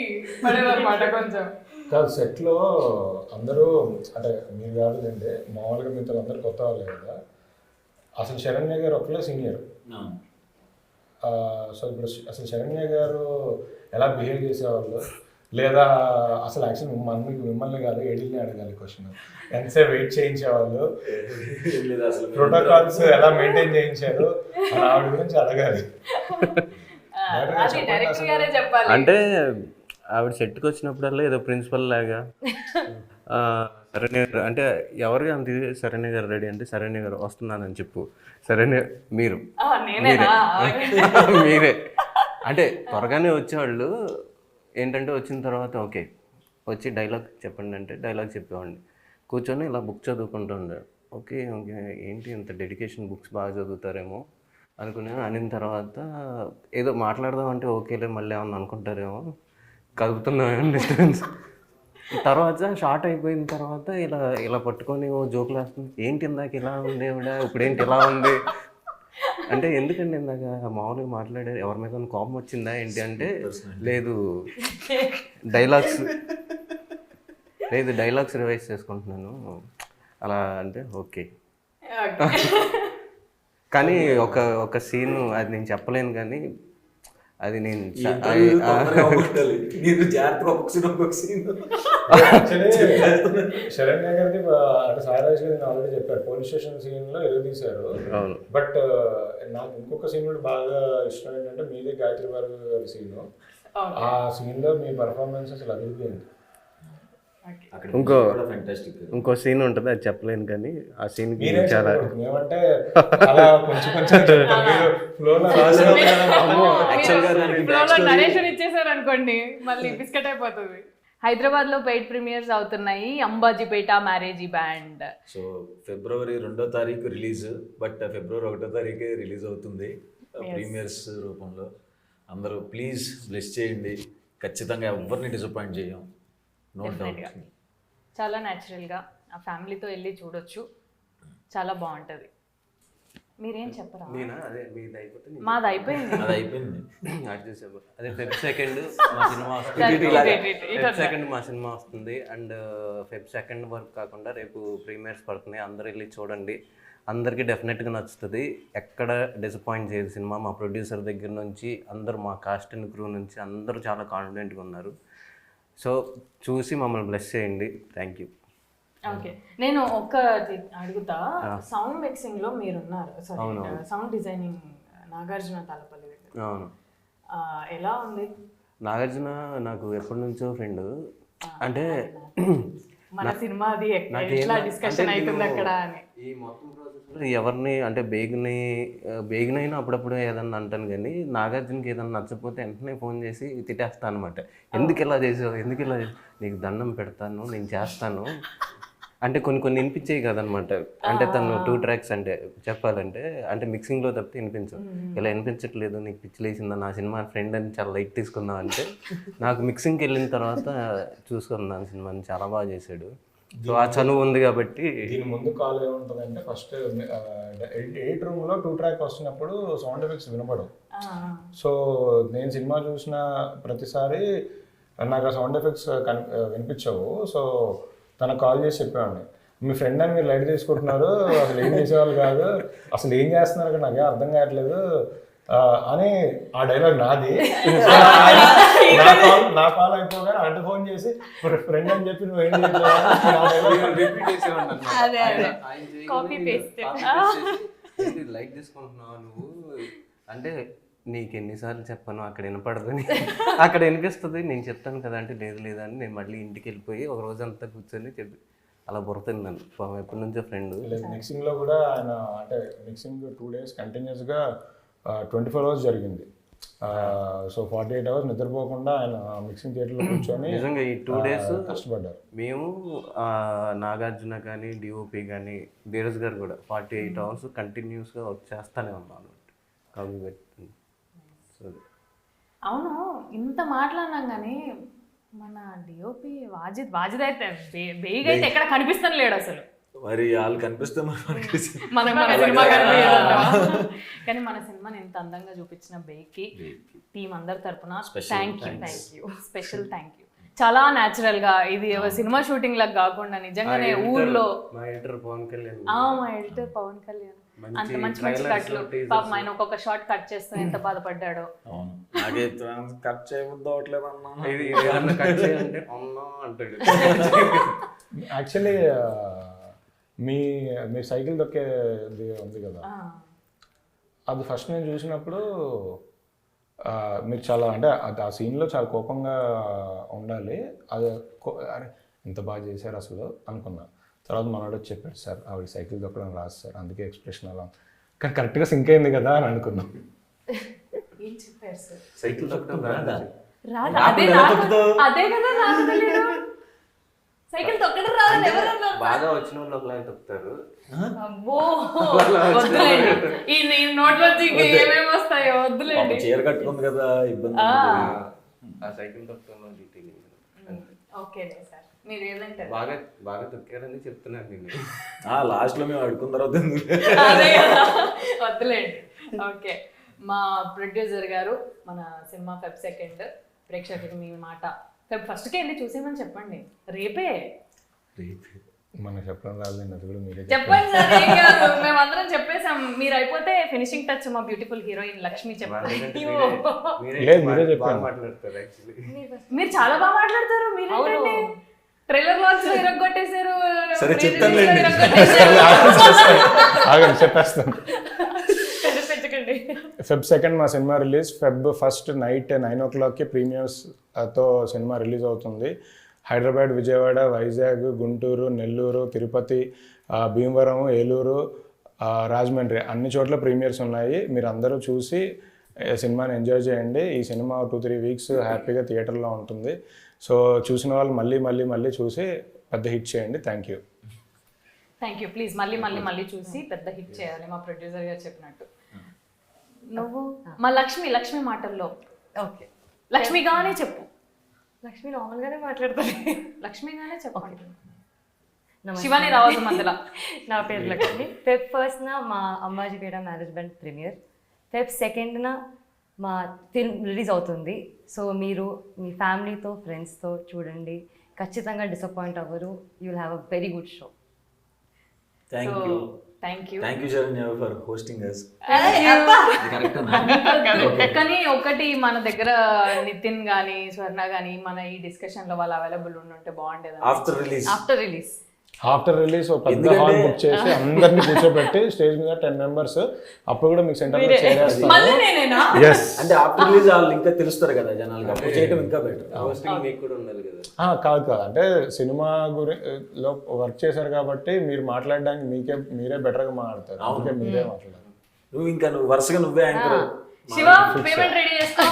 పడేదన్నమాట కొంచెం. కాదు సెట్లో అందరూ అంటే మీరు కాదులేండి, మామూలుగా మీతో అందరూ కొత్త వాళ్ళే కదా. అసలు శరణ్య గారు ఒకళ్ళే సీనియర్. సో ఇప్పుడు అసలు శరణ్య గారు ఎలా బిహేవ్ చేసేవాళ్ళు, లేదా అసలు యాక్చువల్ మిమ్మల్ని కాదు ఎడిల్ని అడగాలి క్వశ్చన్. ఎంతసేపు వెయిట్ చేయించేవాళ్ళు, లేదు అసలు ప్రోటోకాల్స్ ఎలా మెయింటైన్ చేయించారు అని ఆవిడ గురించి అడగాలి. అది డైరెక్టర్ గారే చెప్పాలి. అంటే ఆవిడ సెట్కి వచ్చినప్పుడల్లా ఏదో ప్రిన్సిపల్ లాగా సరేనే అంటే ఎవరికి అంత ఇది, సరేనే గారు రెడీ అంటే సరేనే గారు వస్తున్నానని చెప్పు, సరేనే మీరు నేనేనా? మీరే అంటే త్వరగానే వచ్చేవాళ్ళు. ఏంటంటే వచ్చిన తర్వాత ఓకే వచ్చి డైలాగ్ చెప్పండి అంటే డైలాగ్ చెప్పేవాడిని. కూర్చొని ఇలా బుక్ చదువుకుంటూ ఉండే. ఓకే ఓకే ఏంటి ఇంత డెడికేషన్, బుక్స్ బాగా చదువుతారేమో అనుకున్నాను. అనిన తర్వాత ఏదో మాట్లాడదామంటే ఓకేలే మళ్ళీ ఏమన్నా అనుకుంటారేమో కదుపుతున్నామేమో డిస్టర్బెన్స్. తర్వాత షార్ట్ అయిపోయిన తర్వాత ఇలా ఇలా పట్టుకొని ఓ జోకులు వేస్తుంది. ఏంటి ఇందాక ఇలా ఉంది ఇప్పుడేంటి ఇలా ఉంది అంటే ఎందుకండి ఇందాక మామూలుగా మాట్లాడే ఎవరి మీద కోపం వచ్చిందా ఏంటి అంటే లేదు డైలాగ్స్ రివైజ్ చేసుకుంటున్నాను అలా అంటే ఓకే. కానీ ఒక సీన్ అది నేను చెప్పలేను కానీ అది నేను శరణ్య గారిది అంటే సాయిరాజ్ గారిని ఆల్రెడీ చెప్పారు, పోలీస్ స్టేషన్ సీన్ లో ఎదురు తీశారు. బట్ నాకు ఇంకొక సీన్ కూడా బాగా ఇష్టం ఏంటంటే మీదే గాయత్రి గారి సీన్. ఆ సీన్ లో మీ పర్ఫార్మెన్స్ అసలు అదిరిపోయింది. ఇంకో సీన్ ఉంటుంది అది చెప్పలేను కానీ ఆ సీన్ చాలా ఏమంటే అలా కొంచెం కొంచెం నరేషన్ ఇచ్చేసారు అనుకోండి మళ్ళీ బిస్కెట్ అయిపోతుంది. హైదరాబాద్ లో పెయిడ్ ప్రీమియర్స్ అవుతున్నాయి Ambajipeta marriage band. So February 2వ తారీఖు రిలీజ్, బట్ February 1వ తారీఖే రిలీజ్ అవుతుంది ప్రీమియర్స్ రూపంలో. అందరూ ప్లీజ్ బ్లెస్ చేయండి, ఖచ్చితంగా ఎవరిని డిసప్పాయింట్ చేయం. చాలా న్యాచురల్గా ఆ ఫ్యామిలీతో వెళ్ళి చూడొచ్చు, చాలా బాగుంటుంది. మీరేం చెప్పరా? మాది అయిపోయింది. అదే Feb 2nd మా సినిమా వస్తుంది. అండ్ Feb 2nd వరకు కాకుండా రేపు ప్రీమియర్స్ పడుతున్నాయి, అందరు వెళ్ళి చూడండి. అందరికీ డెఫినెట్గా నచ్చుతుంది, ఎక్కడ డిసప్పాయింట్ చేయదు సినిమా. మా ప్రొడ్యూసర్ దగ్గర నుంచి అందరూ, మా కాస్ట్ అండ్ క్రూ నుంచి అందరూ చాలా కాన్ఫిడెంట్గా ఉన్నారు. సో చూసి మమ్మల్ని బ్లెస్ చేయండి. Thank you. ఓకే, నేను ఒక్కటి అడుగుతా. సౌండ్ మిక్సింగ్ లో మీరున్నారు, sorry sound designing Nagarjuna Talapalli దగ్గర. అవును. ఎలా ఉంది? నాగార్జున నాకు ఎప్పటి నుంచో ఫ్రెండ్. అంటే మన సినిమాది ఎట్లా డిస్కషన్ అవుతుంది అక్కడ అని. ఈ మొత్తం ప్రాసెస్లో ఎవరిని అంటే బేగినైనా అప్పుడప్పుడు ఏదన్నా అంటాను కానీ నాగార్జునకి ఏదన్నా నచ్చకపోతే వెంటనే ఫోన్ చేసి తిట్టేస్తాను అనమాట. ఎందుకు ఇలా చేసావు, ఎందుకు ఇలా నీకు దండం పెడతాను, నేను చేస్తాను అంటే కొన్ని వినిపించేవి కదనమాట. అంటే తను 2 tracks అంటే చెప్పాలంటే అంటే మిక్సింగ్లో తప్పితే వినిపించవు. ఇలా వినిపించట్లేదు, నీకు పిచ్చిలేసిందా, నా సినిమా ఫ్రెండ్ అని చాలా లైట్ తీసుకుందాం అంటే నాకు మిక్సింగ్కి వెళ్ళిన తర్వాత చూసుకున్నాను సినిమాని, చాలా బాగా చేశాడు. సో ఆ చనువు ఉంది కాబట్టి. దీని ముందు కాల్ ఏముంటుందంటే ఫస్ట్ 8 రూమ్లో 2 track వస్తున్నప్పుడు సౌండ్ ఎఫెక్ట్స్ వినపడవు. సో నేను సినిమా చూసిన ప్రతిసారి నాకు ఆ సౌండ్ ఎఫెక్ట్స్ వినిపించవు. సో తనకు కాల్ చేసి చెప్పేవాడిని, మీ ఫ్రెండ్ అని మీరు లైట్ తీసుకుంటున్నారు, అసలు ఏం చేసేవాళ్ళు కాదు, అసలు ఏం చేస్తున్నారు కదా నాకేం అర్థం కావట్లేదు అని. ఆ డైలాగ్ నాది. నా కాల్ అయిపోగానే అంటే ఫోన్ చేసి ఫ్రెండ్ అని చెప్పి నువ్వు ఏం లైట్ తీసుకుంటున్నావు నువ్వు అంటే నీకు ఎన్నిసార్లు చెప్పాను అక్కడ వినపడదని, అక్కడ వినిపిస్తుంది నేను చెప్తాను కదా అంటే లేదు అని నేను మళ్ళీ ఇంటికి వెళ్ళిపోయి ఒక రోజంతా కూర్చొని చెప్పి అలా బుర్రతిన్నాను. ఎప్పటి నుంచో ఫ్రెండ్. మిక్సింగ్లో కూడా ఆయన అంటే మిక్సింగ్ 2 days కంటిన్యూస్గా 24 hours జరిగింది. సో 48 hours నిద్రపోకుండా ఆయన మిక్సింగ్ థియేటర్లో కూర్చొని నిజంగా ఈ 2 days కష్టపడ్డారు. మేము నాగార్జున కానీ డిఓపి కానీ ధీరజ్ గారు కూడా 48 hours కంటిన్యూస్గా వర్క్ చేస్తానే ఉన్నాను కాపీ పెట్టి. అవును, ఇంత మాట్లాడినాం కానీ మన డిఓపి వాజిద్ అయితే బేగ్ అయితే ఎక్కడ కనిపిస్తాను లేడు అసలు. మరి వాళ్ళు కనిపిస్తే కానీ మన సినిమాని ఎంత అందంగా చూపించిన బేగ్కి టీం అందరి తరపున thank you, special thank you. చాలా న్యాచురల్ గా, ఇది సినిమా షూటింగ్ లాగా కాకుండా నిజంగానే ఊర్లో. మా ఎడిటర్ పవన్ కళ్యాణ్. మా ఎడిటర్ పవన్ కళ్యాణ్ అంత మంచి మంచి కట్లు పాపం ఆయన ఒక్కొక్క షార్ట్ కట్ చేస్తూ ఎంత బాధపడ్డాడో. అవును, నాకైతే కట్ చేయబుద్ధి అవట్లేదు అన్నా. ఇది ఏమన్నా కట్ చేయాలంటే అమ్మా అంటాడు. యాక్చువల్లీ మీ సైకిల్ దొక్కేది ఉంది కదా, అది ఫస్ట్ నేను చూసినప్పుడు మీరు చాలా అంటే ఆ సీన్లో చాలా కోపంగా ఉండాలి. అది అరే ఇంత బాగా చేశారు అసలు అనుకున్నా. తర్వాత మనోడు వచ్చి చెప్పాడు, సార్ ఆవిడ సైకిల్ దొక్కడం రాదు సార్, అందుకే ఎక్స్ప్రెషన్ అలా. కానీ కరెక్ట్గా సింక్ అయింది కదా అని అనుకున్నాం. ఏం చెప్పారు సార్? సైకిల్ తొక్కడం రాదా? అదే కదా నాకు తెలియదు. సైకిల్ తొక్కడం రాదని ఎవరన్నారు? బాగా వచ్చిన వాళ్ళు ఒకలాగా తొక్కుతారు. అబ్బో వద్దులేండి, ఈ నేను నోట్లోంచి ఇంకా ఏమేమి వస్తాయో వద్దులేండి. చీర కట్టుకుంది కదా ఇబ్బంది. ఆ సైకిల్ తొక్కడంలో డీటెయిల్ ఓకే సార్, మీరు ఏదంటారు? బాగా బాగా తొక్కారని చెప్తున్నాను నేను. లాస్ట్ లో మేము అడుకున్న తర్వాత అదే కదా, వద్దులేండి. ఓకే, మా ప్రొడ్యూసర్ గారు మన సినిమా ఫెబ్ 2 ప్రేక్షకులకు మీ మాట ఫెబ్ 1కే వెళ్ళి చూసేమని చెప్పండి. రేపే మనకు చెప్పడం రాదండి, అది కూడా మీరే చెప్పండి సార్. ఏం కాదు, మేమందరం చెప్పేసాం. మీరు అయిపోతే ఫినిషింగ్ టచ్ మా బ్యూటిఫుల్ హీరోయిన్ లక్ష్మి చెప్పండి. లేదు, మీరే చెప్పండి. బాగా మాట్లాడతారు యాక్చువల్లీ. మీరు చాలా బాగా మాట్లాడతారు. మీరు ట్రైలర్ లాంచ్ లో ఇరగొట్టేశారు. సరే, చెప్తానులేండి. ఆగండి చెప్పేస్తాను. పెంచకండి. ఫెబ్ 2 మా సినిమా రిలీజ్. ఫెబ్ 1 నైట్ 9 o'clockకి ప్రీమియర్స్తో సినిమా రిలీజ్ అవుతుంది. హైదరాబాద్, విజయవాడ, వైజాగ్, గుంటూరు, నెల్లూరు, తిరుపతి, భీమవరం, ఏలూరు, రాజమండ్రి అన్ని చోట్ల ప్రీమియర్స్ ఉన్నాయి. మీరు అందరూ చూసి సినిమాని ఎంజాయ్ చేయండి. ఈ సినిమా 2-3 వీక్స్ హ్యాపీగా థియేటర్లో ఉంటుంది. సో చూసిన వాళ్ళు మళ్ళీ మళ్ళీ మళ్ళీ చూసి పెద్ద హిట్ చేయండి. Thank you. ప్లీజ్ మళ్ళీ మళ్ళీ మళ్ళీ చూసి పెద్ద హిట్ చేయాలి, మా ప్రొడ్యూసర్ గారు చెప్పినట్టు. నువ్వు మా లక్ష్మి మాటల్లో ఓకే, లక్ష్మిగానే చెప్పు. లక్ష్మి నార్మల్ గానే మాట్లాడుతుంది. లక్ష్మిగానే చెప్పండి. నమస్తే. శివాని రావచ్చు మధ్యలో. నా పేరు లక్ష్మి. ఫెబ్ 1 మా అంబాజీపేట మేనేజ్మెంట్ ప్రీమియర్. ఫెబ్ 2 మా ఫిల్మ్ రిలీజ్ అవుతుంది. సో మీరు మీ ఫ్యామిలీతో ఫ్రెండ్స్తో చూడండి, ఖచ్చితంగా డిసప్పాయింట్ అవ్వరు. You will have a very good show. Thank you Saranya for hosting us. కానీ ఒకటి, మన దగ్గర నితిన్ గానీ స్వర్ణ గానీ మన ఈ డిస్కషన్ లో వాళ్ళు అవైలబుల్ ఉంటే బాగుండేది. ఆఫ్టర్ రిలీజ్ ఒక పెద్ద హాల్ బుక్ చేసి అందరిని కూర్చోబెట్టి స్టేజ్ మీద 10 members, అప్పుడు కూడా మీకు సెంటర్ లో చేరేస్తాను. అంటే ఆఫ్టర్ రిలీజ్ వాళ్ళు ఇంకా తెలుస్తారు కదా జనాలకి, అప్పుడు చేయడం ఇంకా బెటర్. హోస్టింగ్ మీకు కూడా ఉండాలి కదా. కాదు అంటే సినిమా లో వర్క్ చేశారు కాబట్టి మీరు మాట్లాడడానికి మీరే బెటర్ గా మాట్లాడతారు. అందుకే మీరే మాట్లాడారు. నువ్వు వరుసగా నువ్వే యాంకర్. శివ పేమెంట్ రెడీ చేసుకో.